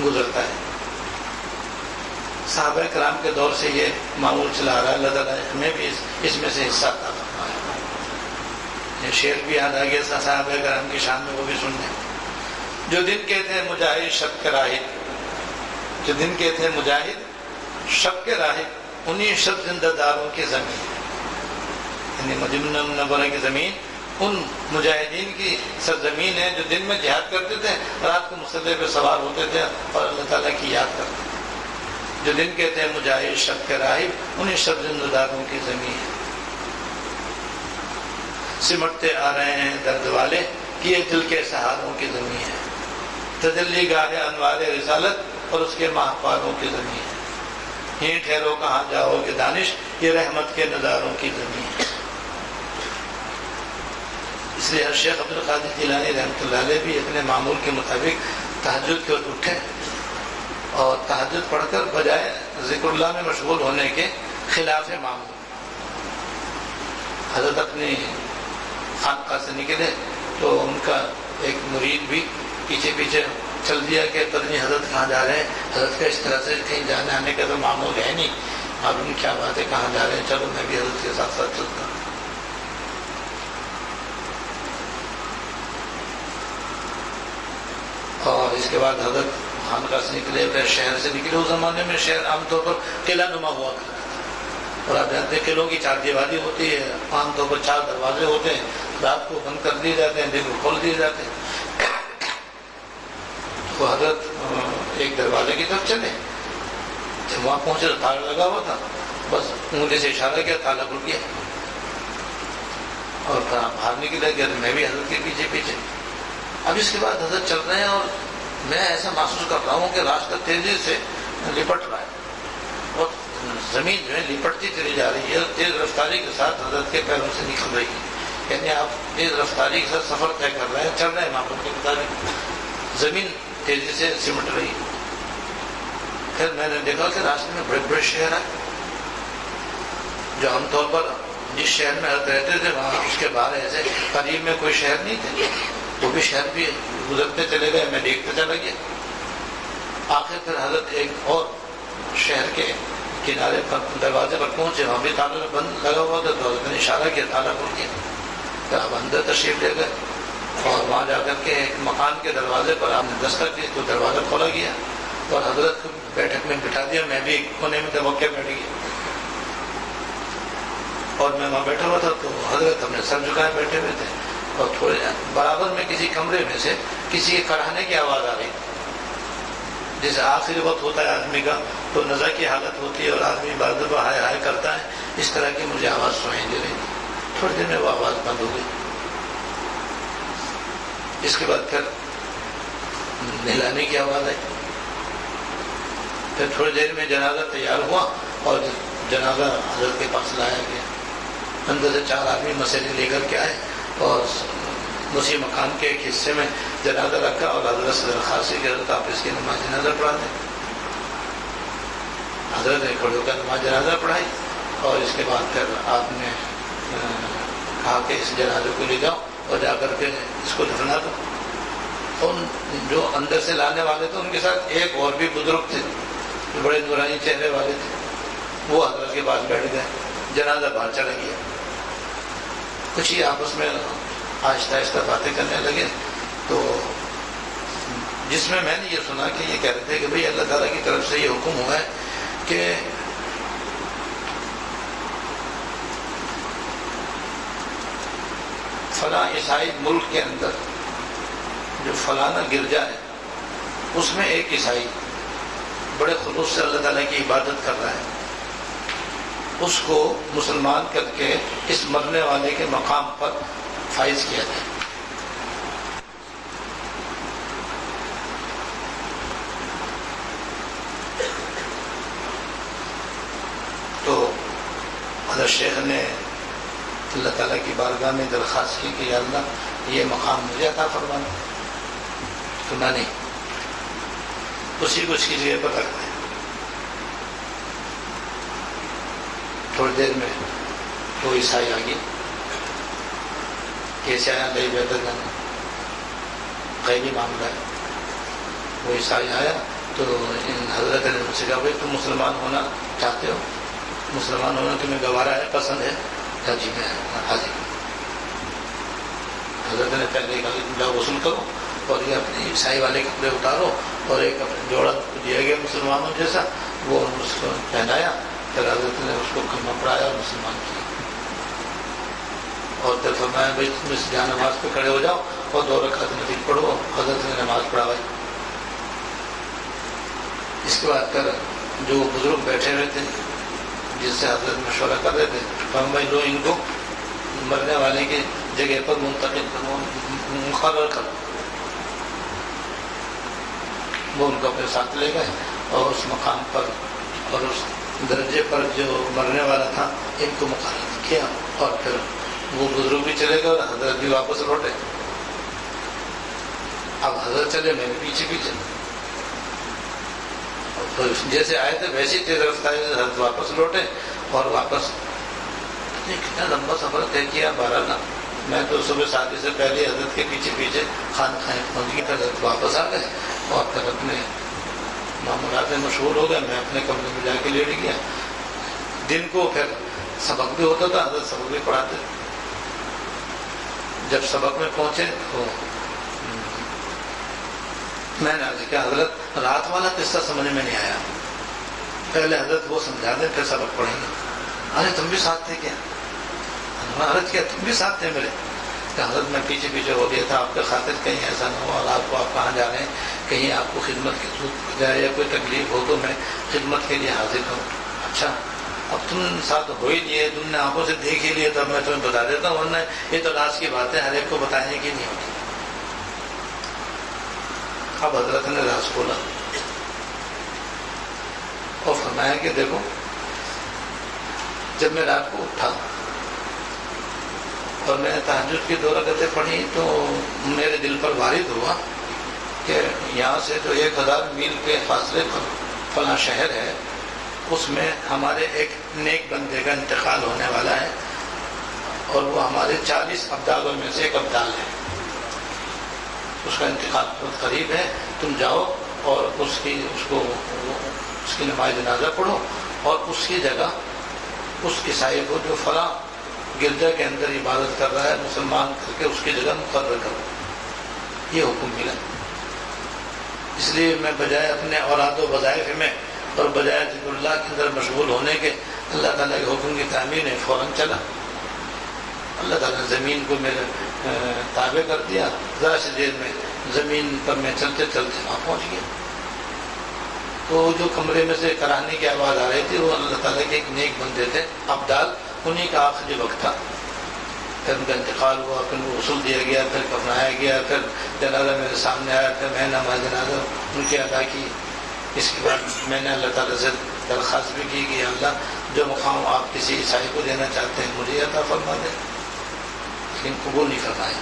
گزرتا ہے۔ صحابہ کرام کے دور سے یہ معمول چلا آ رہا ہے، اللہ تعالیٰ ہمیں بھی اس میں سے حصہ عطا فرمایا۔ یہ شعر بھی یاد آ گیا صحابہ کرام کی شان میں، وہ بھی سن لیں۔ جو دن کہتے ہیں مجاہد شب کے راہب، جو دن کہتے ہیں مجاہد شب کے راہب، انہی شب زندہ داروں کی زمین، یعنی مدینہ منورہ کی زمین ان مجاہدین کی سرزمین ہے جو دن میں جہاد کرتے تھے، رات کو مسلح پہ سوار ہوتے تھے اور اللہ تعالیٰ کی یاد کرتے تھے۔ جو دن کہتے ہیں مجاہد شب کے راہب، انہیں شب زندہ داروں کی زمین ہے۔ سمٹتے آ رہے ہیں درد والے، کیے دل کے سہاروں کی زمین ہے۔ تجلی گاہ انوار رسالت اور اس کے ماہپاروں کی زمین ہے۔ یہیں ٹھہرو کہاں جاؤ کہ دانش، یہ رحمت کے نظاروں کی زمین ہے۔ اس لیے شیخ عبد القادر جیلانی رحمۃ اللہ علیہ بھی اپنے معمول کے مطابق تہجد کے وقت اٹھے اور تہجد پڑھ کر بجائے ذکر اللہ میں مشغول ہونے کے خلاف معمول حضرت اپنی خانقاہ سے نکلے تو ان کا ایک مرید بھی پیچھے پیچھے چل دیا کہ پتہ نہیں حضرت کہاں جا رہے ہیں، حضرت کا اس طرح سے کہیں جانے آنے کا تو معمول ہے نہیں، معلوم کیا بات ہے کہاں جا رہے ہیں، چلو میں بھی حضرت کے ساتھ ساتھ چلتا ہوں۔ اور اس اس کے بعد حضرت خانقاہ سے نکلے، پھر شہر سے نکلے۔ اس زمانے میں شہر عام طور پر قلعہ نما ہوا کرتا تھا، اور آپ جانتے ہیں قلعوں کی 4 دیواری ہوتی ہے، عام طور پر 4 دروازے ہوتے ہیں، رات کو بند کر دیے جاتے ہیں، دن کو کھول دیے جاتے ہیں۔ تو حضرت ایک دروازے کی طرف چلے، جب وہاں پہنچے تو تالا لگا ہوا تھا، بس انگلی سے اشارہ کیا، تالا کھل گیا، اور باہر نکلے گیا۔ تو میں بھی حضرت کے پیچھے پیچھے۔ اب اس کے بعد حضرت چل رہے ہیں، اور میں ایسا محسوس کر رہا ہوں کہ راستہ تیزی سے لپٹ رہا ہے، اور زمین جو ہے لپٹتی چلی جا رہی ہے، اور تیز رفتاری کے ساتھ حضرت کے پیروں سے نکل رہی ہے۔ یعنی آپ تیز رفتاری کے ساتھ سفر طے کر رہے ہیں، چل رہے ہیں معقول کے مطابق، زمین تیزی سے سمٹ رہی ہے۔ پھر میں نے دیکھا کہ راستے میں بڑے بڑے شہر ہیں، جو عام طور پر جس شہر میں رہتے تھے وہاں اس کے باہر ایسے قریب میں کوئی شہر نہیں تھے، وہ بھی شہر بھی گزرتے چلے گئے، میں دیکھتے چلا گیا۔ آخر پھر حضرت ایک اور شہر کے کنارے پر دروازے پر پہنچے، وہاں بھی تالا بند لگا ہوا تھا، تو حضرت نے اشارہ کیا، تالا کھل گیا۔ پھر آپ اندر تشریف لے گئے، اور وہاں جا کر کے ایک مکان کے دروازے پر آپ نے دستک دی تو دروازہ کھولا گیا، اور حضرت کو بیٹھک میں بٹھا دیا۔ میں بھی ایک کونے میں دبک کے بیٹھ گیا، اور میں وہاں بیٹھا ہوا تھا، تو حضرت اپنے سر جھکائے بیٹھے ہوئے تھے، اور تھوڑے برابر میں کسی کمرے میں سے کسی کے کڑھانے کی آواز آ رہی، جیسے آخری وقت ہوتا ہے آدمی کا تو نزا کی حالت ہوتی ہے، اور آدمی بار دفعہ ہائے ہائے کرتا ہے، اس طرح کی مجھے آواز سنائی دے رہی تھی۔ تھوڑی دیر میں وہ آواز بند ہو گئی۔ اس کے بعد پھر نہلانے کی آواز آئی، پھر تھوڑی دیر میں جنازہ تیار ہوا، اور جنازہ حضرت کے پاس لایا گیا۔ اندر سے 4 آدمی مسئلے لے کر کے آئے، اور اسی مکان کے ایک حصے میں جنازہ رکھا، اور حضرت سے درخواست کی حضرت آپ اس کی نماز جنازہ پڑھا دیں۔ حضرت نے کھڑے ہو کر نماز جنازہ پڑھائی، اور اس کے بعد پھر آپ نے کہا کہ اس جنازے کو لے جاؤ اور جا کر کے اس کو دفنا دو۔ ان جو اندر سے لانے والے تھے ان کے ساتھ ایک اور بھی بزرگ تھے جو بڑے نورانی چہرے والے تھے، وہ حضرت کے پاس بیٹھ گئے، جنازہ باہر چلا گیا۔ کچھ ہی آپس میں آہستہ آہستہ باتیں کرنے لگے، تو جس میں نے یہ سنا کہ یہ کہہ رہے تھے کہ بھئی اللہ تعالیٰ کی طرف سے یہ حکم ہوا ہے کہ فلاں عیسائی ملک کے اندر جو فلانا گرجا ہے اس میں ایک عیسائی بڑے خلوص سے اللہ تعالیٰ کی عبادت کر رہا ہے، اس کو مسلمان کر کے اس مرنے والے کے مقام پر فائز کیا جائے۔ تو حضرت شیخ نے اللہ تعالیٰ کی بارگاہ میں درخواست کی کہ یا اللہ یہ مقام مجھے عطا فرمانا، تو میں نہیں اسی کو اس کی جگہ پر رکھ دیں۔ تھوڑی دیر میں وہ عیسائی آگے، کیسے آیا نہیں بہتر جانا، غیبی معاملہ ہے۔ وہ عیسائی آیا تو حضرت نے مجھ سے کہا بھائی تم مسلمان ہونا چاہتے ہو، مسلمان ہونا تمہیں گوارا ہے، پسند ہے؟ کہا جی میں حاضر۔ حضرت نے پہلے کہا جاؤ غسل کرو، اور یہ اپنے عیسائی والے کپڑے اتارو، اور ایک اپنے جوڑا دیا گیا مسلمانوں جیسا، وہ اس کو پہنایا، پھر حضرت نے اس کو کلمہ پڑھایا اور مسلمان کیا، اور پھر فرمایا بھائی تم اس جہاں نماز پہ کھڑے ہو جاؤ اور 2 رکعت نفل پڑھو۔ حضرت نے نماز پڑھائی۔ اس کے بعد پھر جو بزرگ بیٹھے ہوئے تھے جس سے حضرت مشورہ کر رہے تھے، فرمایا بھائی لو ان کو مرنے والے کی جگہ پر منتقل کرو، مقرر کرو۔ وہ ان کو اپنے ساتھ لے گئے، اور اس مقام پر اور اس درجے پر جو مرنے والا تھا ان کو مقرر کیا، اور پھر وہ بزرگ بھی چلے گئے اور حضرت بھی واپس لوٹے۔ اب حضرت چلے، میں بھی پیچھے پیچھے، تو جیسے آئے تھے ویسی تیز رفتاری سے حضرت واپس لوٹے، اور واپس کتنا لمبا سفر طے کیا۔ بہرحال میں تو صبح شادی سے پہلے حضرت کے پیچھے پیچھے خانقاہیں پہنچ گئی، حضرت واپس آ گئے، اور پھر اپنے معمولات میں مشغول ہو گئے۔ میں اپنے کمرے میں جا کے لیٹ گیا۔ دن کو پھر سبق بھی ہوتا تھا، حضرت سبق بھی پڑھاتے۔ جب سبق میں پہنچے تو میں نے عرض کیا حضرت رات والا قصہ سمجھ میں نہیں آیا، پہلے حضرت وہ سمجھا دیں پھر سبق پڑھیں گے۔ ارے تم بھی ساتھ تھے کیا؟ عرض کیا تم بھی ساتھ تھے میرے؟ کہ حضرت میں پیچھے پیچھے ہو گیا تھا آپ کے خاطر کہیں ایسا نہ ہو اور آپ کو آپ کہاں جا رہے ہیں، کہیں آپ کو خدمت کی ضرورت پڑ جائے یا کوئی تکلیف ہو تو میں خدمت کے لیے حاضر ہوں۔ اچھا اب تم ساتھ ہو ہی لیے، تم نے آنکھوں سے دیکھ ہی لیے، تو میں تمہیں بتا دیتا ہوں، ورنہ یہ تو راز کی بات ہے، ہر ایک کو بتانے کی نہیں ہوتی۔ اب حضرت نے راز کھولا اور فرمایا کہ دیکھو جب میں رات کو اٹھا اور میں نے تہجد کی 2 رکعتیں پڑھی تو میرے دل پر وارد ہوا کہ یہاں سے جو 1000 میل کے فاصلے پر فلاں شہر ہے، اس میں ہمارے ایک نیک بندے کا انتقال ہونے والا ہے اور وہ ہمارے 40 ابدالوں میں سے ایک ابدال ہے، اس کا انتقال بہت قریب ہے، تم جاؤ اور اس کی نماز جنازہ پڑھو اور اس کی جگہ اس عیسائی کو جو فلاں گرجا کے اندر عبادت کر رہا ہے مسلمان کر کے اس کی جگہ مقرر کرو۔ یہ حکم ملا، اس لیے میں بجائے اپنے اوراد و وظائف میں اور بجائے ذکر اللہ کے اندر مشغول ہونے کے اللہ تعالیٰ کے حکم کی تعمیر میں فوراً چلا۔ اللہ تعالیٰ نے زمین کو میرے تابع کر دیا، ذرا سی دیر میں زمین پر میں چلتے چلتے وہاں پہنچ گیا۔ تو جو کمرے میں سے کراہنے کی آواز آ رہی تھی وہ اللہ تعالیٰ کے ایک نیک بندے تھے ابدال، انہی کا آخری وقت تھا، پھر ان کا انتقال ہوا، پھر وہ غسل دیا گیا، پھر کفنایا گیا، پھر جنازہ میرے سامنے آیا، پھر میں نماز جنازہ ان کی ادا کی۔ اس کے بعد میں نے اللہ تعالیٰ سے درخواست بھی کی کہ اللہ جو مقام آپ کسی عیسائی کو دینا چاہتے ہیں مجھے عطا فرما دیں، لیکن قبول نہیں فرمایا،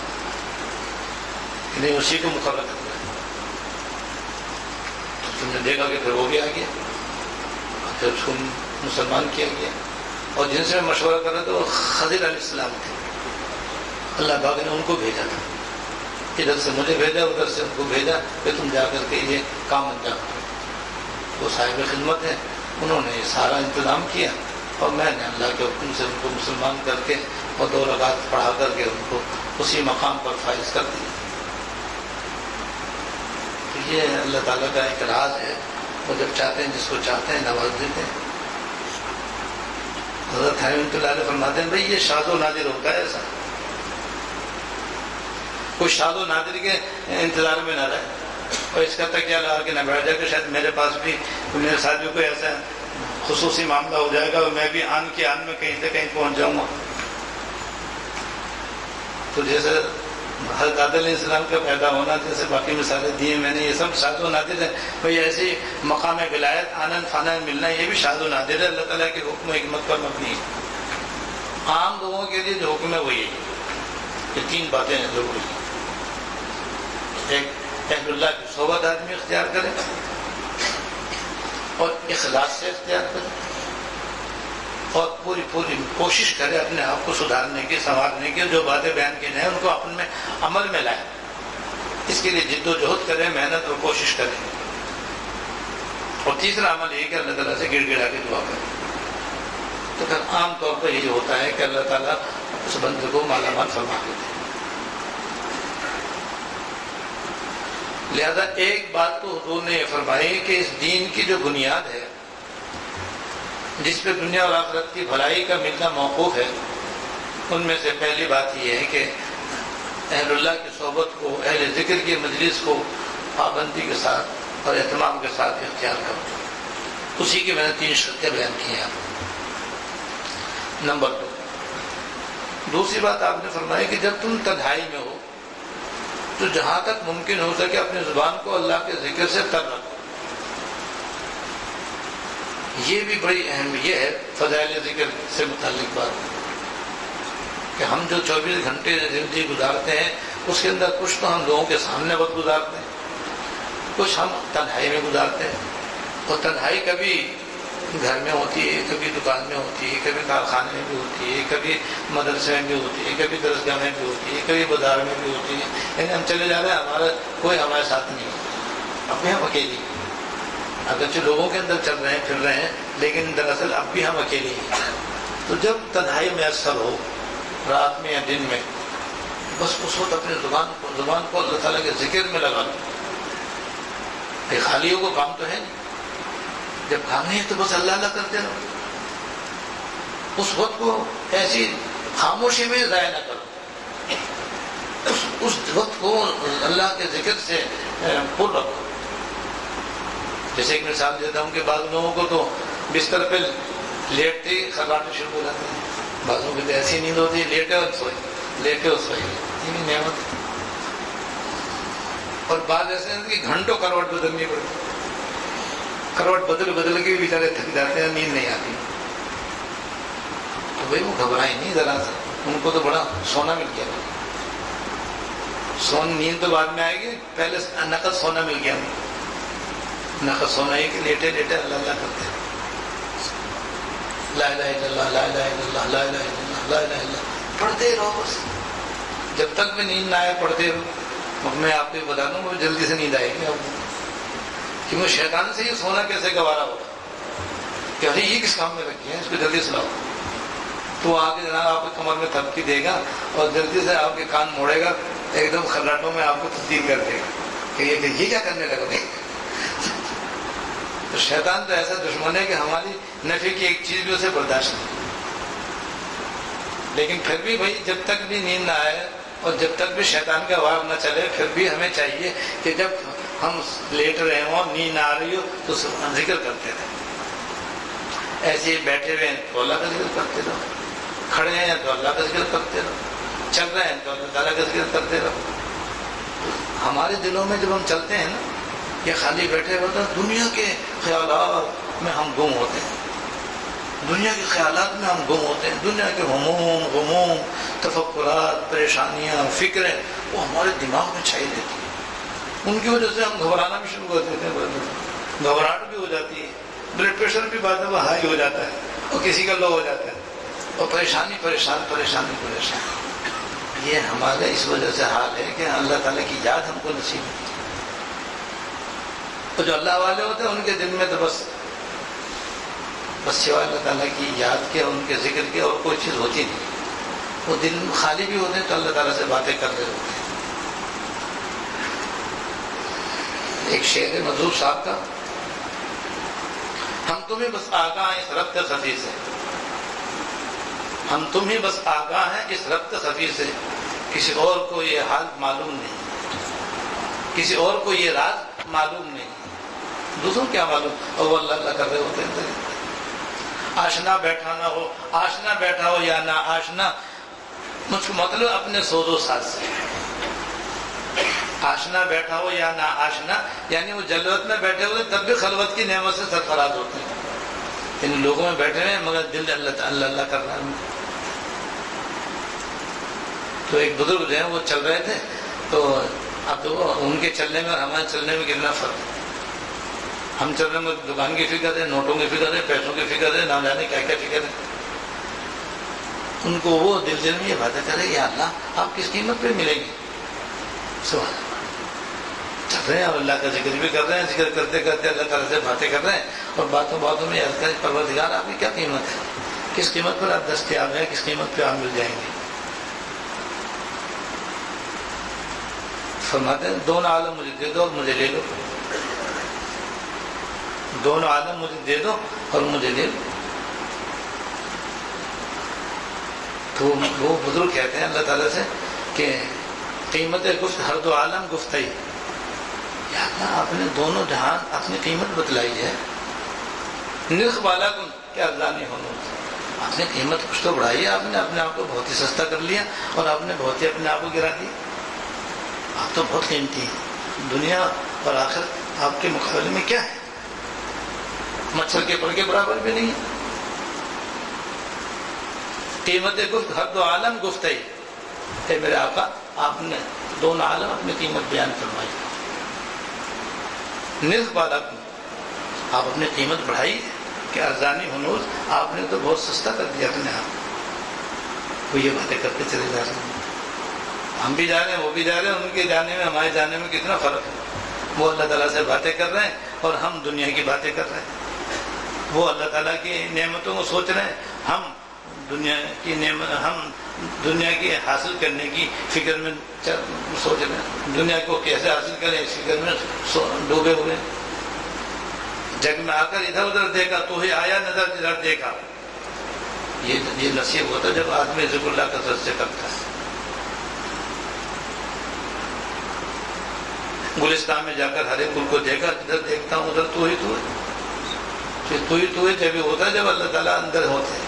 نہیں اسی کو مقرر کرنا ہے۔ تو تم نے دیکھا کہ پھر وہ بھی آ گیا، پھر اس کو مسلمان کیا گیا، اور جن سے میں مشورہ کر رہا تھا وہ خضر علیہ السلام تھے، اللہ پاک نے ان کو بھیجا تھا، ادھر سے مجھے بھیجا ادھر سے ان کو بھیجا کہ تم جا کر کے یہ کام انجام کرو۔ وہ صاحب خدمت ہیں، انہوں نے یہ سارا انتظام کیا اور میں نے اللہ کے حکم سے ان کو مسلمان کر کے اور 2 رکعت پڑھا کر کے ان کو اسی مقام پر فائز کر دیا۔ تو یہ اللہ تعالیٰ کا ایک راز ہے، وہ جب چاہتے ہیں جس کو چاہتے ہیں نواز دیتے ہیں۔ حضرت رحمۃ اللہ علیہ فرماتے ہیں بھائی یہ شاذ و نادر ہوتا ہے، ایسا کوئی شاذ و نادر کے انتظار میں نہ رہے اور اس کا تکیہ لگا کے نہ بیٹھ جائے کہ شاید میرے پاس بھی میرے ساتھ بھی کوئی ایسا خصوصی معاملہ ہو جائے گا اور میں بھی آن کی آن میں کہیں سے کہیں پہنچ جاؤں گا۔ تو جیسے حضرت آدم علیہ السلام کا پیدا ہونا، جیسے باقی مثالیں دی ہیں میں نے، یہ سب شاذ و نادر ہے۔ بھائی ایسی مقام ولایت آنن فانن ملنا یہ بھی شاذ و نادر ہے، اللہ تعالیٰ کے حکم و حکمت پر مبنی ہے۔ عام لوگوں کے لیے جو حکم ہے وہ یہی ہے، یہ 3 باتیں ہیں ضروری۔ ایک اہل اللہ کی صحبت آدمی اختیار کرے اور اخلاص سے اختیار کرے اور پوری کوشش کرے اپنے آپ کو سدھارنے کی، سنوارنے کی، جو باتیں بیان کی ہیں ان کو اپنے میں عمل میں لائے، اس کے لیے جد و جہد کرے، محنت اور کوشش کرے۔ اور تیسرا عمل یہ کہ اللہ تعالیٰ سے گڑ گڑا کے دعا کرے۔ تو پھر عام طور پر یہ ہوتا ہے کہ اللہ تعالیٰ اس بندے کو مالا مال فرما دیتے ہیں۔ لہذا ایک بات تو حضور نے یہ فرمائی کہ اس دین کی جو بنیاد ہے جس پہ دنیا اور آخرت کی بھلائی کا ملنا موقوف ہے، ان میں سے پہلی بات یہ ہے کہ اہل اللہ کی صحبت کو، اہل ذکر کی مجلس کو پابندی کے ساتھ اور اہتمام کے ساتھ اختیار کرو۔ اسی کی میں نے 3 شرطیں بیان کی ہیں۔ نمبر 2، دوسری بات آپ نے فرمائی کہ جب تم تنہائی میں ہو تو جہاں تک ممکن ہو سکے اپنی زبان کو اللہ کے ذکر سے تر رکھو۔ یہ بھی بڑی اہم یہ ہے فضائل ذکر سے متعلق بات کہ ہم جو 24 گھنٹے زندگی گزارتے ہیں اس کے اندر کچھ تو ہم لوگوں کے سامنے وقت گزارتے ہیں، کچھ ہم تنہائی میں گزارتے ہیں، اور تنہائی کبھی گھر میں ہوتی ہے، کبھی دکان میں ہوتی ہے، کبھی کارخانے میں بھی ہوتی ہے، کبھی مدرسے میں بھی ہوتی ہے، کبھی درسگاہ میں بھی ہوتی ہے، کبھی بازار میں بھی ہوتی ہے۔ یعنی ہم چلے جا رہے ہیں، ہمارا کوئی ہمارے ساتھ نہیں ہوتا، اب بھی ہم اکیلی ہیں، اگرچہ لوگوں کے اندر چل رہے ہیں پھر رہے ہیں، لیکن دراصل اب بھی ہم اکیلی ہیں۔ تو جب تنہائی میسر ہو، رات میں یا دن میں، بس اس وقت اپنی زبان کو اللہ تعالیٰ کے ذکر میں لگا لو، بھائی خالیوں کو کام تو ہے نہیں، جب کام نہیں ہے تو بس اللہ اللہ کرتے رہو، اس وقت کو ایسی خاموشی میں ضائع نہ کرو، اس وقت کو اللہ کے ذکر سے پر رکھو۔ جیسے ایک مثال دیتا ہوں کہ بعض لوگوں کو تو بستر پہ لیٹتے ہی خراٹے شروع ہو جاتے ہیں، بعضوں کی تو ایسی نیند ہوتی ہے لیٹے اور سوئے، لیٹے اور سوئے، یہ نعمت۔ اور بعض ایسے ہیں کہ گھنٹوں کروٹ بدلنی پڑتی، کروٹ بدل بدل کے بیچارے تھک جاتے ہیں، نیند نہیں آتی، تو بھائی وہ گھبرائیں نہیں ذرا سا، ان کو تو بڑا سونا مل گیا، نیند تو بعد میں آئے گی، پہلے نقد سونا مل گیا، نقد سونا ہے کہ لیٹے لیٹے اللہ اللہ کرتے ہیں، لا الہ الا اللہ، لا الہ الا اللہ، لا الہ الا اللہ، لا الہ الا اللہ پڑھتے رہو بس، جب تک بھی نیند نہ آئے پڑھتے رہو۔ میں آپ کو بتا دوں کہ جلدی سے نیند آئے گی آپ کو، کیونکہ شیطان سے یہ سونا کیسے گوارا ہوگا کہ ارے یہ کس کام میں رکھی ہے، اس کو جلدی سلاؤ، تو آگے جناب آپ کے کمر میں تھپکی دے گا اور جلدی سے آپ کے کان موڑے گا، ایک دم خراٹوں میں آپ کو تبدیل کر دے گا کہ یہ کیا کرنے لگا۔ تو شیطان تو ایسا دشمن ہے کہ ہماری نفع کی ایک چیز بھی اسے برداشت نہیں، لیکن پھر بھی بھائی جب تک بھی نیند نہ آئے اور جب تک بھی شیطان کا وار نہ چلے، پھر بھی ہمیں چاہیے کہ جب ہم لیٹ رہے ہوں نیند نہ آ رہی ہو تو ذکر کرتے رہیں، ایسے ہی بیٹھے ہوئے ہیں تو اللہ کا ذکر کرتے رہو، کھڑے ہیں تو اللہ کا ذکر کرتے رہو، چل رہے ہیں تو اللہ تعالیٰ کا ذکر کرتے رہو۔ ہمارے دلوں میں جب ہم چلتے ہیں نا، یہ خالی بیٹھے ہوتے ہیں، دنیا کے خیالات میں ہم گم ہوتے ہیں، دنیا کے خیالات میں ہم گم ہوتے ہیں، دنیا کے ہموم غموم تفکرات پریشانیاں فکریں وہ ہمارے دماغ میں چھائی دیتی ہیں، ان کی وجہ سے ہم گھبرانا بھی شروع کر دیتے ہیں، گھبراہٹ بھی ہو جاتی ہے، بلڈ پریشر بھی بعد میں ہائی ہو جاتا ہے اور کسی کا لو ہو جاتا ہے، اور پریشانی پریشانی پریشانی پریشانی۔ یہ ہمارے اس وجہ سے حال ہے کہ اللہ تعالیٰ کی یاد ہم کو نصیب ہے، تو جو اللہ والے ہوتے ہیں ان کے دل میں تو بس سوائے اللہ تعالیٰ کی یاد کے اور ان کے ذکر کے اور کوئی چیز ہوتی نہیں، وہ دل خالی بھی ہوتے ہیں تو اللہ تعالیٰ سے باتیں کر رہے ہوتے ہیں۔ ایک شعر ہے مظہور صاحب کا، ہم تمہیں بس آگاہ ہیں اس ربط خفی سے، ہم تمہیں بس آگاہ ہیں اس ربط خفی سے، کسی اور کو یہ حال معلوم نہیں، کسی اور کو یہ راز معلوم نہیں، دوسروں کیا معلوم، اور وہ اللہ اللہ کر رہے ہوتے ہیں۔ آشنا بیٹھا نہ ہو، آشنا بیٹھا ہو یا نہ آشنا، مجھ کو مطلب اپنے سوز و ساز سے، آشنا بیٹھا ہو یا نہ آشنا، یعنی وہ جلوت میں بیٹھے ہوئے تب بھی خلوت کی نعمت سے سرفراز ہوتے ہیں، ان لوگوں میں بیٹھے ہوئے مگر دل اللہ اللہ کر رہا ہے۔ تو ایک بزرگ جو ہیں وہ چل رہے تھے، تو اب تو ان کے چلنے میں اور ہمارے چلنے میں کتنا فرق ہے، ہم چل رہے ہیں دکان کی فکر ہے، نوٹوں کی فکر ہے، پیسوں کی فکر ہے، نہ جانے کیا کیا فکر ہے، ان کو وہ دل میں یہ باتیں کرے یا اللہ آپ کس قیمت پہ ملیں گے، سبحان اللہ، چل رہے ہیں اور اللہ کا ذکر بھی کر رہے ہیں، ذکر کرتے کرتے اللہ تعالیٰ سے باتیں کر رہے ہیں، اور باتوں باتوں میں یاد کریں پروردگار آپ کی کیا قیمت ہے، کس قیمت پر آپ دستیاب ہیں، کس قیمت پہ آپ مل جائیں گے۔ فرماتے ہیں دونوں عالم مجھے دے دو اور مجھے لے لو، دونوں عالم مجھے دے دو اور مجھے لے لو۔ تو وہ بزرگ کہتے ہیں اللہ تعالیٰ سے کہ قیمت گفت ہر دو عالم گفتئی، یا اللہ آپ نے دونوں جہان اپنی قیمت بتلائی ہے، نرخ بالا کن کیا اللہ نہیں ہونا، آپ نے قیمت کچھ تو بڑھائی ہے، آپ نے اپنے آپ کو بہت ہی سستا کر لیا اور آپ نے بہت ہی اپنے آپ کو گرا دیا، آپ تو بہت قیمتی ہیں، دنیا اور آخرت آپ کے مقابلے میں کیا ہے، مچھر کے پر کے برابر بھی نہیں ہے۔ قیمت گفت ہر دو عالم گفتئی، اے میرے آقا آپ نے دونوں عالم اپنی قیمت بیان فرمائی، نرخ بالا آپ اپنی قیمت بڑھائی کہ ارزانی ہنوز آپ نے تو بہت سستا کر دیا اپنے آپ، وہ یہ باتیں کرتے چلے جا رہے ہیں، ہم بھی جا رہے ہیں وہ بھی جا رہے ہیں، ان کے جانے میں ہمارے جانے میں کتنا فرق ہے، وہ اللہ تعالیٰ سے باتیں کر رہے ہیں اور ہم دنیا کی باتیں کر رہے ہیں، وہ اللہ تعالیٰ کی نعمتوں کو سوچ رہے ہیں، ہم دنیا کی حاصل کرنے کی فکر میں سوچ رہے ہیں، دنیا کو کیسے حاصل کریں اس فکر میں ڈوبے ہوئے ہیں۔ جگ میں آ کر ادھر ادھر دیکھا تو ہی آیا نظر ادھر دیکھا. یہ نصیب ہوتا ہے جب آدمی ذکر اللہ کثرت سے کرتا ہے. گلستان میں جا کر ہر ایک پھول کو دیکھا, ادھر دیکھتا ہوں ادھر تو ہی تو ہے. تو ہی تو ہے جب ہوتا ہے جب اللہ تعالیٰ اندر ہوتے ہیں,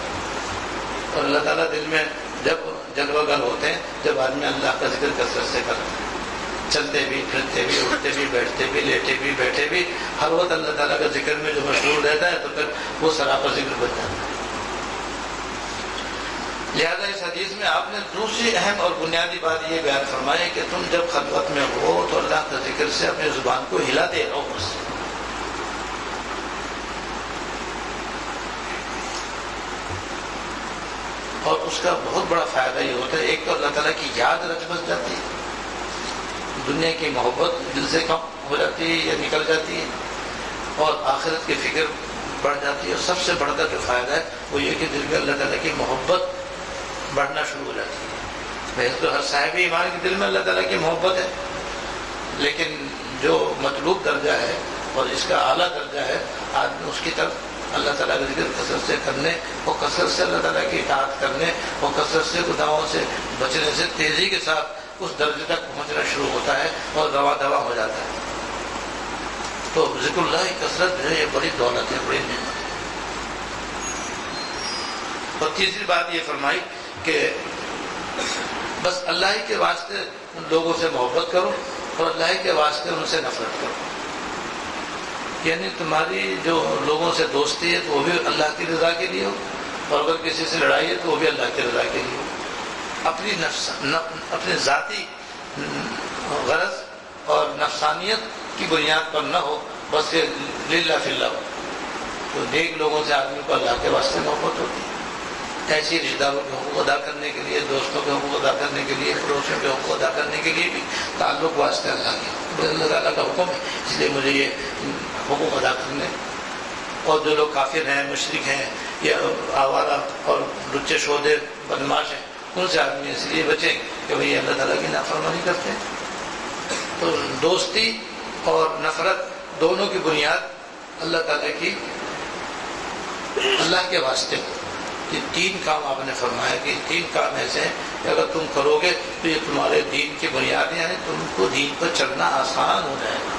اور اللہ تعالیٰ دل میں جب جلوہ گر ہوتے ہیں جب آدمی اللہ کا ذکر کثرت سے کرتا ہے. چلتے بھی, پھرتے بھی, اٹھتے بھی, بیٹھتے بھی, لیٹے بھی, بیٹھے بھی, ہر وقت اللہ تعالیٰ کا ذکر میں جو مشغول رہتا ہے تو پھر وہ سراپا ذکر بن جاتا ہے. لہذا اس حدیث میں آپ نے دوسری اہم اور بنیادی بات یہ بیان فرمائی کہ تم جب خلوت میں ہو تو اللہ کا ذکر سے اپنی زبان کو ہلاتے رہو بس. اور اس کا بہت بڑا فائدہ یہ ہوتا ہے, ایک تو اللہ تعالیٰ کی یاد رچ بس جاتی ہے, دنیا کی محبت دل سے کم ہو جاتی ہے یا نکل جاتی ہے, اور آخرت کی فکر بڑھ جاتی ہے. اور سب سے بڑھ کر جو فائدہ ہے وہ یہ کہ دل میں اللہ تعالیٰ کی محبت بڑھنا شروع ہو جاتی ہے. ویسے تو ہر صاحب ایمان کے دل میں اللہ تعالیٰ کی محبت ہے, لیکن جو مطلوب درجہ ہے اور اس کا اعلیٰ درجہ ہے, آدمی اس کی طرف اللہ تعالیٰ کا ذکر کثرت سے کرنے اور کثرت سے اللہ تعالیٰ کی اطاعت کرنے اور کثرت سے گناہوں سے بچنے سے تیزی کے ساتھ اس درجے تک پہنچنا شروع ہوتا ہے اور دوا دوا ہو جاتا ہے. تو ذکر اللہ کی کثرت جو ہے یہ بڑی دولت ہے, بڑی نعمت ہے. اور تیسری بات یہ فرمائی کہ بس اللہ ہی کے واسطے ان لوگوں سے محبت کرو اور اللہ ہی کے واسطے ان سے نفرت کرو. یعنی تمہاری جو لوگوں سے دوستی ہے تو وہ بھی اللہ کی رضا کے لیے ہو, اور اگر کسی سے لڑائی ہے تو وہ بھی اللہ کی رضا کے لیے ہو. اپنی ذاتی غرض اور نفسانیت کی بنیاد پر نہ ہو, بس یہ للہ فی اللہ ہو. تو نیک لوگوں سے آدمی کو اللہ کے واسطے محبت ہوتی ہے. ایسی رشتہ داروں کے حقوق ادا کرنے کے لیے, دوستوں کے حقوق ادا کرنے کے لیے, پڑوسیوں کے حقوق ادا کرنے کے لیے بھی تعلق واسطے اللہ کے, اللہ تعالیٰ کا حکم ہے, اس لیے مجھے یہ حقوق ادا کرنے. اور جو لوگ کافر ہیں, مشرک ہیں یا آوارہ اور لچے شودے بدماش ہیں, ان سے آدمی اس لیے بچیں کہ بھئی اللہ تعالیٰ کی نافرمانی کرتے ہیں. تو دوستی اور نفرت دونوں کی بنیاد اللہ تعالیٰ کی, اللہ کے واسطے. یہ تین کام آپ نے فرمایا کہ تین کام ایسے ہیں کہ اگر تم کرو گے تو یہ تمہارے دین کی بنیادیں ہیں, تم کو دین پر چلنا آسان ہو جائے گا.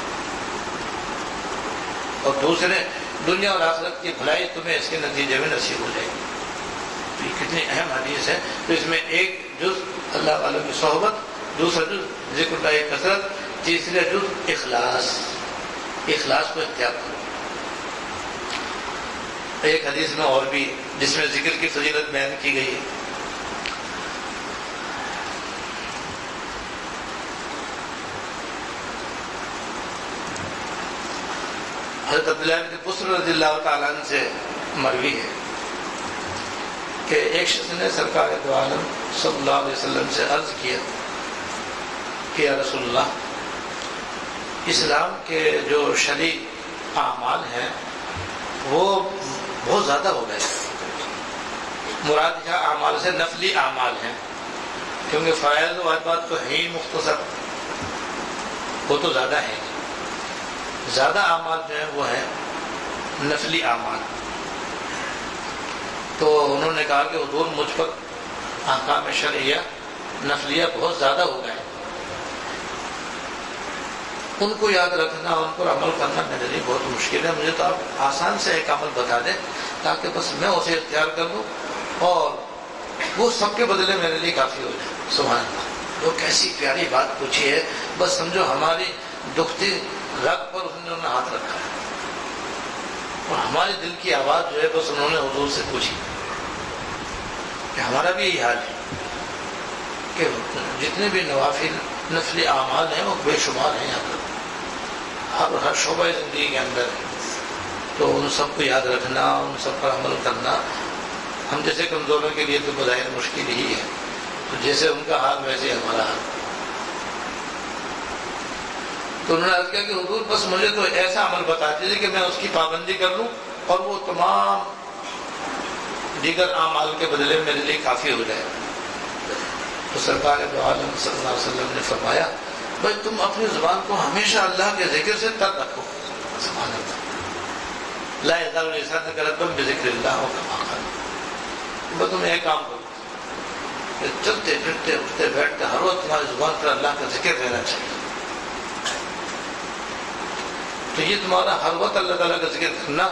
اور دوسرے, دنیا اور آخرت کی بھلائی تمہیں اس کے نتیجے میں نصیب ہو جائے گی. تو یہ کتنی اہم حدیث ہے. تو اس میں ایک جز اللہ والوں کی صحبت, دوسرا جز ذکر اللہ کی کثرت, تیسرا جز اخلاص. اخلاص کو اختیار کرو. ایک حدیث میں اور بھی جس میں ذکر کی فضیلت بیان کی گئی ہے, حضرت عبداللہ بن بصر رضی اللہ تعالیٰ عنہ سے مروی ہے کہ ایک شخص نے سرکار دو عالم صلی اللہ علیہ وسلم سے عرض کیا کہ یا رسول اللہ, اسلام کے جو شرعی اعمال ہیں وہ بہت زیادہ ہو گئے. مراد یہاں اعمال سے نفلی اعمال ہیں, کیونکہ فرائض و واجبات تو ہے ہی مختصر, وہ تو زیادہ ہیں. زیادہ اعمال جو ہیں وہ ہیں نفلی اعمال. تو انہوں نے کہا کہ حضور مجھ پر احکام شرعیہ نفلیہ بہت زیادہ ہو گئے, ان کو یاد رکھنا, ان پر عمل کرنا میرے لیے بہت مشکل ہے. مجھے تو آپ آسان سے ایک عمل بتا دیں تاکہ بس میں اسے اختیار کر لوں اور وہ سب کے بدلے میرے لیے کافی ہو جائے. سبحان اللہ, وہ کیسی پیاری بات پوچھی ہے. بس سمجھو ہماری دکھتی رگ پر انہوں نے ہاتھ رکھا ہے, اور ہمارے دل کی آواز جو ہے بس انہوں نے حضور سے پوچھی کہ ہمارا بھی یہی حال ہے کہ جتنے بھی نوافل نفلی اعمال ہیں وہ بے شمار ہیں یہاں پر, ہر شعبہ زندگی کے اندر ہے. تو ان سب کو یاد رکھنا, ان سب پر عمل کرنا ہم جیسے کمزوروں کے لیے تو بظاہر مشکل ہی ہے. تو جیسے ان کا حال ویسے ہمارا حال. تو انہوں نے عرض کیا کہ حضور بس مجھے تو ایسا عمل بتا دیجیے کہ میں اس کی پابندی کر لوں اور وہ تمام دیگر اعمال کے بدلے میرے لیے کافی ہو جائے. تو سرکار دو عالم صلی اللہ علیہ وسلم نے فرمایا بھائی تم اپنی زبان کو ہمیشہ اللہ کے ذکر سے تر رکھو. سبحان اللہ, لا یزال لسانک رطبا بذکر اللہ و کما قال. بس تم ایک کام کرو کہ چلتے پھرتے اٹھتے بیٹھتے ہر وقت تمہاری زبان پر اللہ کا ذکر رہنا چاہیے. تو یہ تمہارا ہر وقت اللہ تعالیٰ کا ذکر کرنا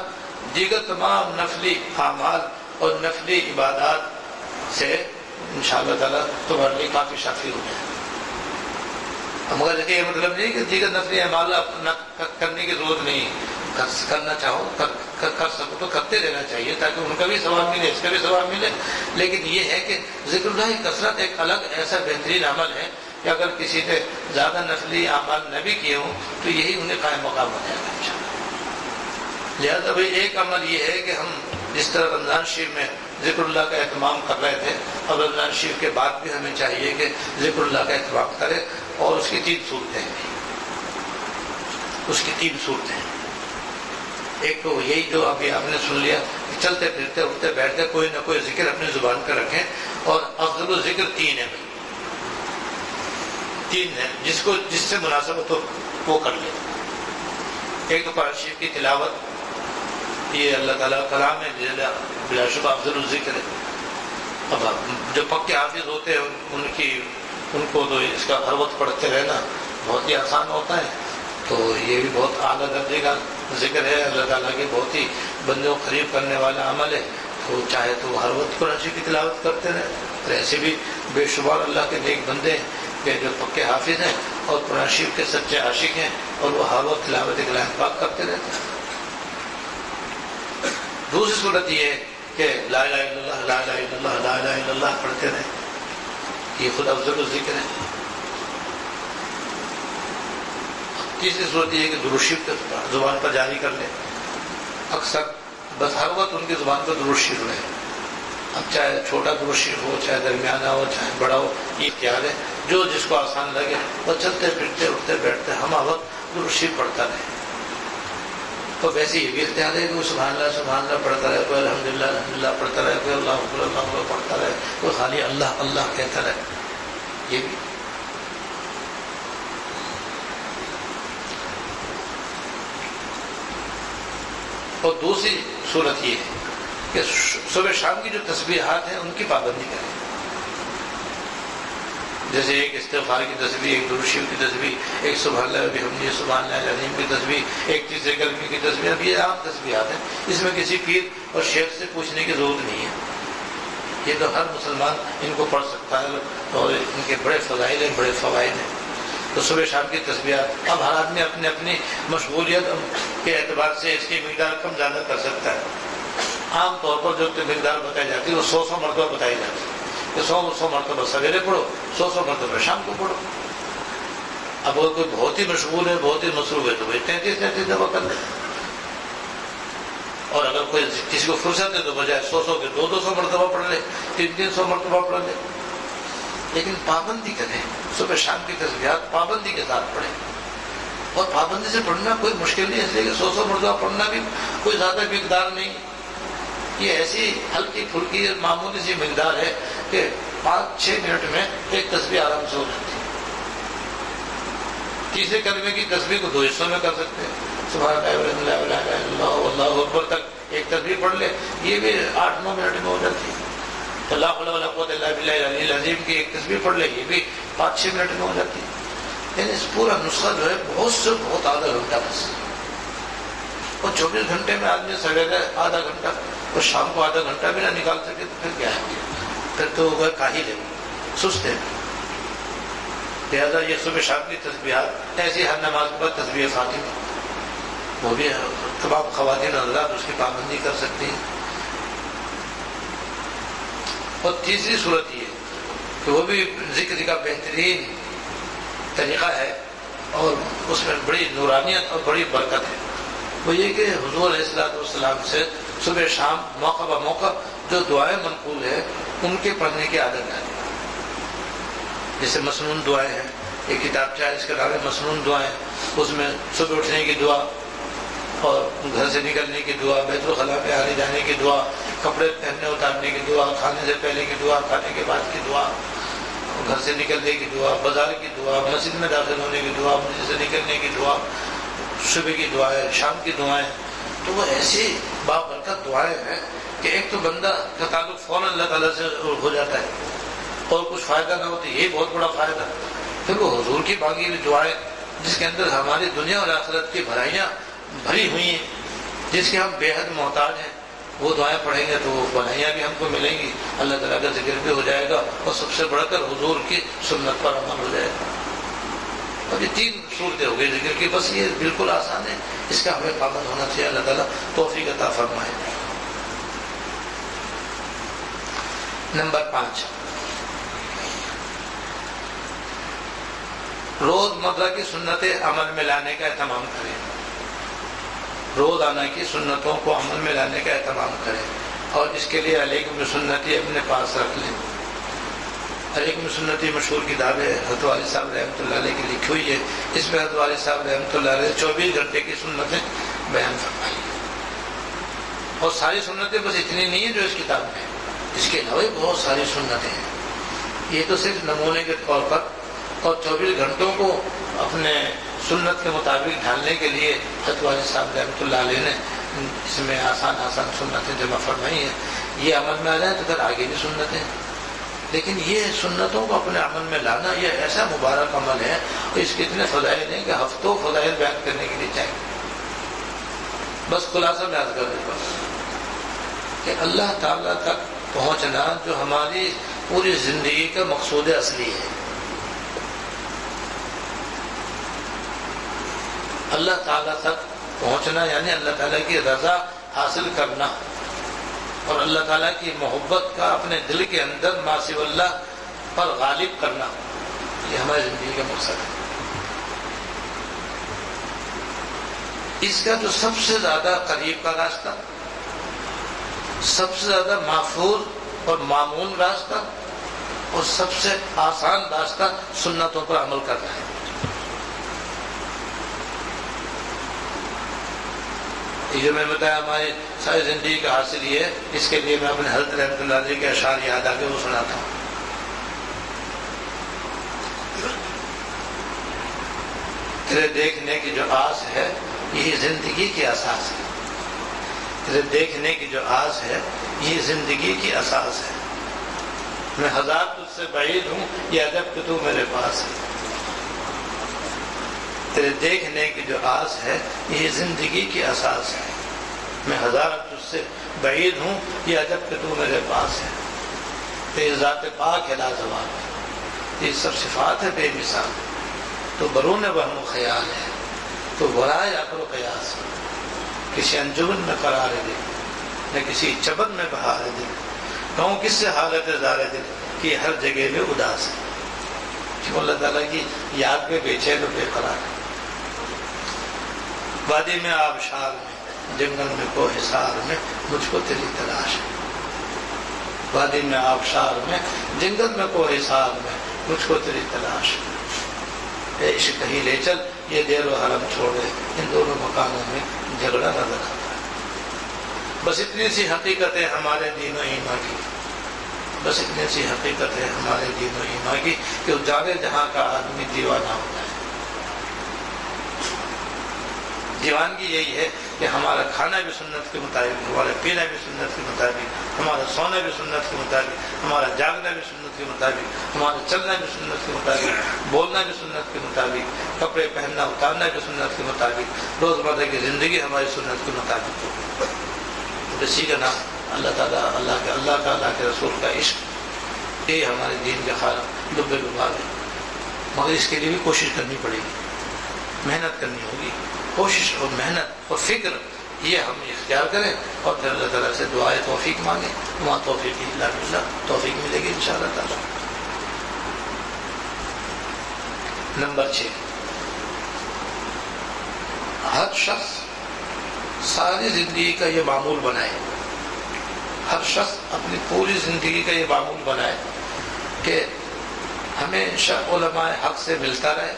دیگر تمام نفلی اعمال اور نفلی عبادات سے انشاءاللہ تعالیٰ تمہارے لیے کافی شافی ہو جائے. مگر اس کا یہ مطلب نہیں کہ دیگر نفلی اعمال کرنے کی ضرورت نہیں. کرنا چاہو کر سکو تو کرتے رہنا چاہیے تاکہ ان کا بھی ثواب ملے, اس کا بھی ثواب ملے. لیکن یہ ہے کہ ذکر اللہ کی کثرت ایک الگ ایسا بہترین عمل ہے کہ اگر کسی نے زیادہ نفلی اعمال نہ بھی کیے ہوں تو یہی انہیں قائم مقام ہو جائے گا انشاءاللہ. لہٰذا بھائی ایک عمل یہ ہے کہ ہم جس طرح رمضان شریف میں ذکر اللہ کا اہتمام کر رہے تھے, اور رمضان شریف کے بعد بھی ہمیں چاہیے کہ ذکر اللہ کا اہتمام کرے. اور اس کی 3 صورتیں ہیں. اس کی 3 صورتیں ہیں. ایک تو یہی جو ابھی آپ نے سن لیا کہ چلتے پھرتے اٹھتے بیٹھتے کوئی نہ کوئی ذکر اپنی زبان پر رکھیں. اور افضل الذکر 3 ہے بھائی, 3 ہے جس سے مناسبت ہو وہ کر لیں. ایک تو قرآن شریف کی تلاوت, یہ اللہ تعالیٰ کا کلام ہے, بلا شبہ افضل الذکر ہے. اب جو پکے حافظ ہوتے ہیں ان کو تو اس کا ہر وقت پڑھتے رہنا بہت ہی آسان ہوتا ہے. تو یہ بھی بہت اعلیٰ درجے کا ذکر ہے, اللہ تعالیٰ کے بہت ہی بندوں کو قریب کرنے والا عمل ہے. تو چاہے تو ہر وقت قرآن شریف کی تلاوت کرتے رہیں. تو ایسے بھی بے شمار اللہ کے نیک بندے ہیں کہ جو پکے حافظ ہیں اور قرآن شریف کے سچے عاشق ہیں, اور وہ ہر وقت تلاوت کلام پاک کرتے رہتے ہیں. دوسری صورت یہ ہے کہ لا الہ الا اللہ لا الہ الا اللہ لا الہ الا اللہ پڑھتے رہیں. یہ خود افضل الذکر ہے. تیسری صورت یہ ہے کہ درود شریف زبان پر جاری کر لیں. اکثر بس ہر وقت ان کی زبان پر درود شریف رہے. اب چاہے چھوٹا درود شریف ہو, چاہے درمیانہ ہو, چاہے بڑا ہو, یہ اختیار ہے. جو جس کو آسان لگے وہ چلتے پھرتے اٹھتے بیٹھتے ہم وقت درود شریف پڑھتا رہے. تو ویسے یہ بھی اختیار ہے کہ وہ سبحان اللہ پڑھتا رہے, کوئی الحمدللہ پڑھتا رہے, کوئی اللہ اکبر پڑھتا رہے, کوئی خالی اللہ اللہ کہتا رہے. یہ بھی. اور دوسری صورت یہ ہے کہ صبح شام کی جو تسبیحات ہیں ان کی پابندی کریں. جیسے ایک استغفار کی تسبیح, ایک درود شریف کی تسبیح, ایک سبحان اللہ بحمدہ سبحان اللہ العظیم کی تسبیح, ایک تیسرے کلمے کی تسبیح. اب یہ عام تسبیحات ہیں, اس میں کسی پیر اور شیخ سے پوچھنے کی ضرورت نہیں ہے. یہ تو ہر مسلمان ان کو پڑھ سکتا ہے اور ان کے بڑے فضائل ہیں, بڑے فوائد ہیں. تو صبح شام کی تسبیحات اب ہر آدمی اپنی مشغولیت کے اعتبار سے اس کی مقدار کم زیادہ کر سکتا ہے. عام طور پر جو مقدار بتائی جاتی ہے وہ 100 مرتبہ بتائی جاتی ہے کہ 100 مرتبہ سویرے پڑھو, 100 مرتبہ شام کو پڑھو. اب اگر کوئی بہت ہی مشغول ہے, بہت ہی مصروف ہے تو وہ 33 دفعہ کر لے. اور اگر کوئی کسی کو فرصت ہے تو بجائے 100 کے 200 مرتبہ پڑھ لے, 300 مرتبہ پڑھ لے. لیکن پابندی کریں, صبح شام کی تسبیحات پابندی کے ساتھ پڑھیں. اور پابندی سے پڑھنا کوئی مشکل نہیں, اس لیے کہ 100 مرتبہ پڑھنا بھی کوئی زیادہ مقدار نہیں. یہ ایسی ہلکی پھلکی معمولی سی مقدار ہے کہ 5-6 منٹ میں ایک تسبیح آرام سے ہو جاتی ہے. تیسرے کلمے کی تسبیح کو 2 حصوں میں کر سکتے ہیں. سبحان اللہ اللہ اکبر تک ایک تسبیح پڑھ لے, یہ بھی 8-9 منٹ میں ہو جاتی ہے. لا حول ولا قوت الا باللہ العلی العظیم کی ایک تسبیح پڑھ لے, یہ بھی 5-6 منٹ میں ہو جاتی ہے. یعنی اس پورا نسخہ جو ہے بہت سے بہت آدھا گھنٹہ بس. اور 24 گھنٹے میں آدمی سویرے آدھا گھنٹہ اور شام کو آدھا گھنٹہ بھی نہ نکال سکے تو پھر کیا ہے, پھر تو وہ کاہل ہے, سست ہے. لہٰذا یہ صبح شام کی تسبیحات ایسی ہر نماز کے بعد تسبیح فاطمہ, وہ بھی تمام خواتین حضرات اس کی پابندی کر سکتی ہیں. اور تیسری صورت یہ کہ وہ بھی ذکر کا بہترین طریقہ ہے اور اس میں بڑی نورانیت اور بڑی برکت ہے. وہ یہ کہ حضور علیہ السلام سے صبح شام موقع بہ موقع جو دعائیں منقول ہیں ان کے پڑھنے کی عادت ڈالی. جیسے مسنون دعائیں ہیں, ایک کتابچہ ہے اس کا نام ہے مسنون دعائیں. اس میں صبح اٹھنے کی دعا اور گھر سے نکلنے کی دعا, بیت الخلاء پہ آنے جانے کی دعا, کپڑے پہننے اتارنے کی دعا, کھانے سے پہلے کی دعا, کھانے کے بعد کی دعا, گھر سے نکلنے کی دعا, بازار کی دعا, مسجد میں داخل ہونے کی دعا, مسجد سے نکلنے کی دعا, صبح کی دعائیں, شام کی دعائیں. تو وہ ایسی بابرکت دعائیں ہیں کہ ایک تو بندہ کا تعلق فوراً اللہ تعالیٰ سے ہو جاتا ہے اور کچھ فائدہ نہ ہوتا، یہ بہت بڑا فائدہ. پھر وہ حضور کی مانگی ہوئی دعائیں جس کے اندر ہماری دنیا اور آخرت کی بھلائیاں بھری ہوئی ہیں، جس کے ہم بے حد محتاج ہیں، وہ دعائیں پڑھیں گے تو وہ بھلائیاں بھی ہم کو ملیں گی، اللہ تعالیٰ کا ذکر بھی ہو جائے گا اور سب سے بڑھ کر حضور کی سنت پر عمل ہو جائے گا. اور یہ 3 صورتیں ہو گئی ذکر کی، بس یہ بالکل آسان ہے، اس کا ہمیں پابند ہونا چاہیے. اللہ تعالیٰ توفیق عطا فرمائے. نمبر 5، روز مرہ کی سنتیں عمل میں لانے کا اہتمام کریں. روزانہ کی سنتوں کو عمل میں لانے کا اہتمام کریں اور اس کے لیے علیکم بسنتی اپنے پاس رکھ لیں. علیکم بسنتی مشہور کتاب ہے، حضرت والد صاحب رحمۃ اللہ علیہ کی لکھی ہوئی ہے. اس میں حضرت والد صاحب رحمۃ اللہ علیہ 24 گھنٹے کی سنتیں بیان فرمائی ہیں. اور ساری سنتیں بس اتنی نہیں ہیں جو اس کتاب میں ہیں، اس کے علاوہ بہت ساری سنتیں ہیں. یہ تو صرف نمونے کے طور پر، اور 24 گھنٹوں کو اپنے سنت کے مطابق ڈھالنے کے لیے حضرت والد صاحب رحمۃ اللہ علیہ نے اس میں آسان سنتیں جمع فرمائی ہیں. یہ عمل میں آ جائیں تو پھر آگے بھی سنتیں. لیکن یہ سنتوں کو اپنے عمل میں لانا یہ ایسا مبارک عمل ہے اور اس کے اتنے فضائل ہیں کہ ہفتوں فضائل بیان کرنے کے لیے چاہیے. بس خلاصہ میں عرض کر دوں کہ اللہ تعالیٰ تک پہنچنا جو ہماری پوری زندگی کا مقصود اصلی ہے. اللہ تعالیٰ تک پہنچنا یعنی اللہ تعالیٰ کی رضا حاصل کرنا اور اللہ تعالیٰ کی محبت کا اپنے دل کے اندر ما سوی اللہ پر غالب کرنا، یہ ہماری زندگی کا مقصد ہے. اس کا جو سب سے زیادہ قریب کا راستہ، سب سے زیادہ محفوظ اور معمول راستہ اور سب سے آسان راستہ سنتوں پر عمل کرنا ہے. یہ جو میں بتایا ہماری ساری زندگی کا حاصل یہ ہے، اس کے لیے میں اپنے حضرت رحمۃ اللہ علیہ کے اشعار یاد آ کے وہ سناتا ہوں. تیرے دیکھنے کی جو آس ہے یہی زندگی کی اساس ہے. تیرے دیکھنے کی جو آس ہے یہ زندگی کی اساس ہے. میں ہزار تجھ سے بعید ہوں یہ ادب کہ تو میرے پاس ہے. تیرے دیکھنے کی جو آس ہے یہ زندگی کی اساس ہے. میں ہزار تجھ سے بعید ہوں یہ ادب کہ تو میرے پاس ہے. تیری ذات پاک ہے لازوال، یہ سب صفات ہے بے مثال. تو برون وہم و خیال ہے، تو برائے عقل و قیاس. کسی انجمن میں قرار دل نہ کسی چمن میں بہار دل. کہوں کس سے حالت زار دل کہ ہر جگہ میں اداس ہے. کہ اللہ تعالیٰ کی یاد میں بے چین و بے قرار ہے. وادی میں آبشار میں جنگل میں کوہ حصار میں مجھ کو تیری تلاش ہے. وادی میں آبشار میں جنگل میں کوہ حصار میں مجھ کو تیری تلاش ہے. اے عشق کہیں لے چل یہ دیر و حرم چھوڑے، ان دونوں مکانوں میں جھگڑا نظر آتا ہے. بس اتنی سی حقیقت ہے ہمارے دین و ایمان کی، بس اتنی سی حقیقت ہے ہمارے دین و ایمان کی کہ وہ جانے جہاں کا آدمی دیوانہ ہوتا ہے. دیوانگی یہی ہے کہ ہمارا کھانا بھی سنت کے مطابق، ہمارا پینا بھی سنت کے مطابق، ہمارا سونا بھی سنت کے مطابق، ہمارا جاگنا بھی سنت کے مطابق، ہمارا چلنا بھی سنت کے مطابق، بولنا بھی سنت کے مطابق، کپڑے پہننا اتارنا بھی سنت کے مطابق، روزمرہ کی زندگی ہماری سنت کے مطابق ہو. اسی کا نام اللہ تعالیٰ، اللہ کے رسول کا عشق، یہ ہمارے دین کے خالق لب لباب ہے. مگر اس کے لیے بھی کوشش کرنی پڑے گی، محنت کرنی ہوگی. کوشش اور محنت اور فکر یہ ہم اختیار کریں اور پھر اللہ تعالیٰ سے دعائے توفیق مانگیں. وہاں توفیق الا باللہ، توفیق ملے گی انشاءاللہ تعالیٰ. نمبر 6، ہر شخص ساری زندگی کا یہ معمول بنائے، ہر شخص اپنی پوری زندگی کا یہ معمول بنائے کہ ہمیشہ علماء حق سے ملتا رہے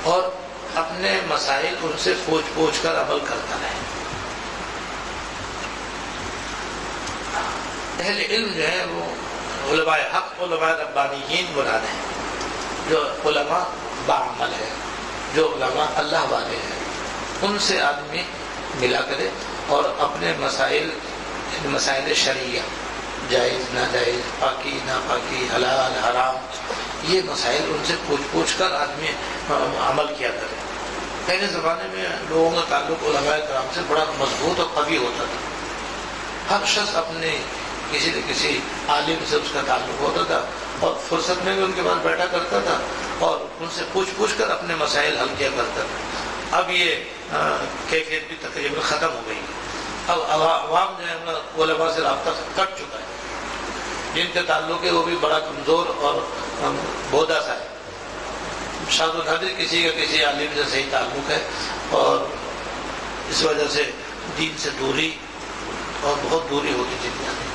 اور اپنے مسائل ان سے پوچھ کر عمل کرتا رہے. اہل علم جو ہے وہ علماء حق، علماء ربانیین مراد ہیں، جو علماء بعمل ہے، جو علماء اللہ والے ہیں. ان سے آدمی ملا کرے اور اپنے مسائل شرعیہ، جائز ناجائز، پاکی ناپاکی، حلال حرام، یہ مسائل ان سے پوچھ کر آدمی عمل کیا کرے۔ پہلے زمانے میں لوگوں کا تعلق علماء کرام سے بڑا مضبوط اور قوی ہوتا تھا، ہر شخص اپنے کسی نہ کسی عالم سے اس کا تعلق ہوتا تھا اور فرصت میں بھی ان کے پاس بیٹھا کرتا تھا اور ان سے پوچھ کر اپنے مسائل حل کیا کرتا تھا۔ اب یہ کیفیت بھی تقریباً ختم ہو گئی، اب عوام جو ہے علماء سے رابطہ کٹ چکا ہے، جن کے تعلق ہے وہ بھی بڑا کمزور اور بودا سا ہے، شاذ و نادر کسی کا کسی عالم سے صحیح تعلق ہے، اور اس وجہ سے دین سے دوری اور بہت دوری ہوتی چلی جاتی ہے۔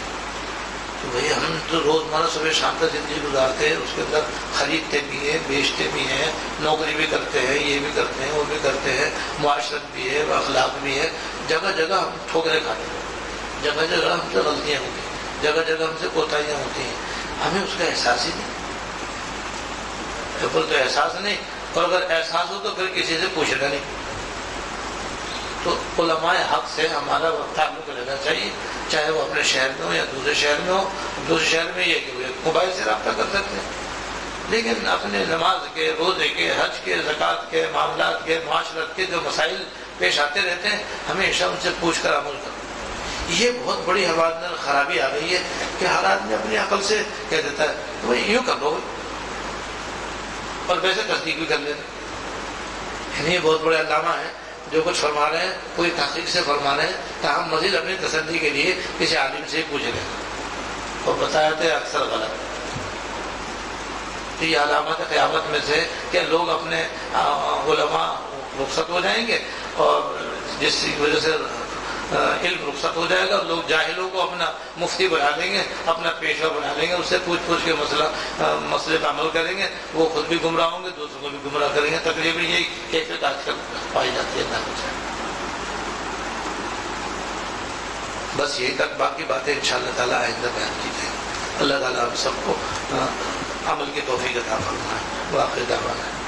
تو بھائی ہم تو روزمرہ صبح شام تک زندگی گزارتے ہیں، اس کے اندر خریدتے بھی ہیں، بیچتے بھی ہیں، نوکری بھی کرتے ہیں، یہ بھی کرتے ہیں، وہ بھی کرتے ہیں، معاشرت بھی ہے، اخلاق بھی ہے، جگہ جگہ ہم ٹھوکریں کھاتے ہیں، جگہ جگہ ہم سے غلطیاں ہوتی ہیں، جگہ جگہ ہم سے کوتاہیاں ہوتی ہیں، ہمیں اس کا احساس ہی نہیں، بالکل تو احساس نہیں، اور اگر احساس ہو تو پھر کسی سے پوچھنا نہیں۔ تو علماء حق سے ہمارا تعلق رہنا چاہیے، چاہے وہ اپنے شہر میں ہو یا دوسرے شہر میں ہو۔ دوسرے شہر میں یہ کہ وہ موبائل سے رابطہ کر سکتے ہیں، لیکن اپنے نماز کے، روزے کے، حج کے، زکوٰۃ کے، معاملات کے، معاشرت کے جو مسائل پیش آتے رہتے ہیں، ہمیشہ ان سے پوچھ کر عمل کرو۔ یہ بہت بڑی ہمارے اندر خرابی آ گئی ہے کہ ہر آدمی اپنی عقل سے کہہ دیتا ہے وہ یوں کر لو، اور ویسے تصدیق بھی کر لیتے ہیں۔ یہ بہت بڑے علامہ ہیں جو کچھ فرما رہے ہیں پوری تحقیق سے فرما رہے ہیں، تاہم مزید اپنی تسلی کے لیے کسی عالم سے پوچھ لیں اور بتایا تھے اکثر غلط۔ تو یہ علامات قیامت میں سے کہ لوگ اپنے علماء رخصت ہو جائیں گے، اور جس کی وجہ سے علم رخصت ہو جائے گا، لوگ جاہلوں کو اپنا مفتی بنا لیں گے، اپنا پیشوا بنا لیں گے، اس سے پوچھ کے مسئلے پہ عمل کریں گے، وہ خود بھی گمراہ ہوں گے، دوسروں کو بھی گمراہ کریں گے۔ تقریباً یہی کیفیت آج کل پائی جاتی ہے۔ بس یہی تک، باقی باتیں انشاءاللہ تعالیٰ آئندہ بیان کی جائیں۔ اللہ تعالیٰ ہم سب کو عمل کی توفیق عطا فرمائے۔ وآخر دعوانا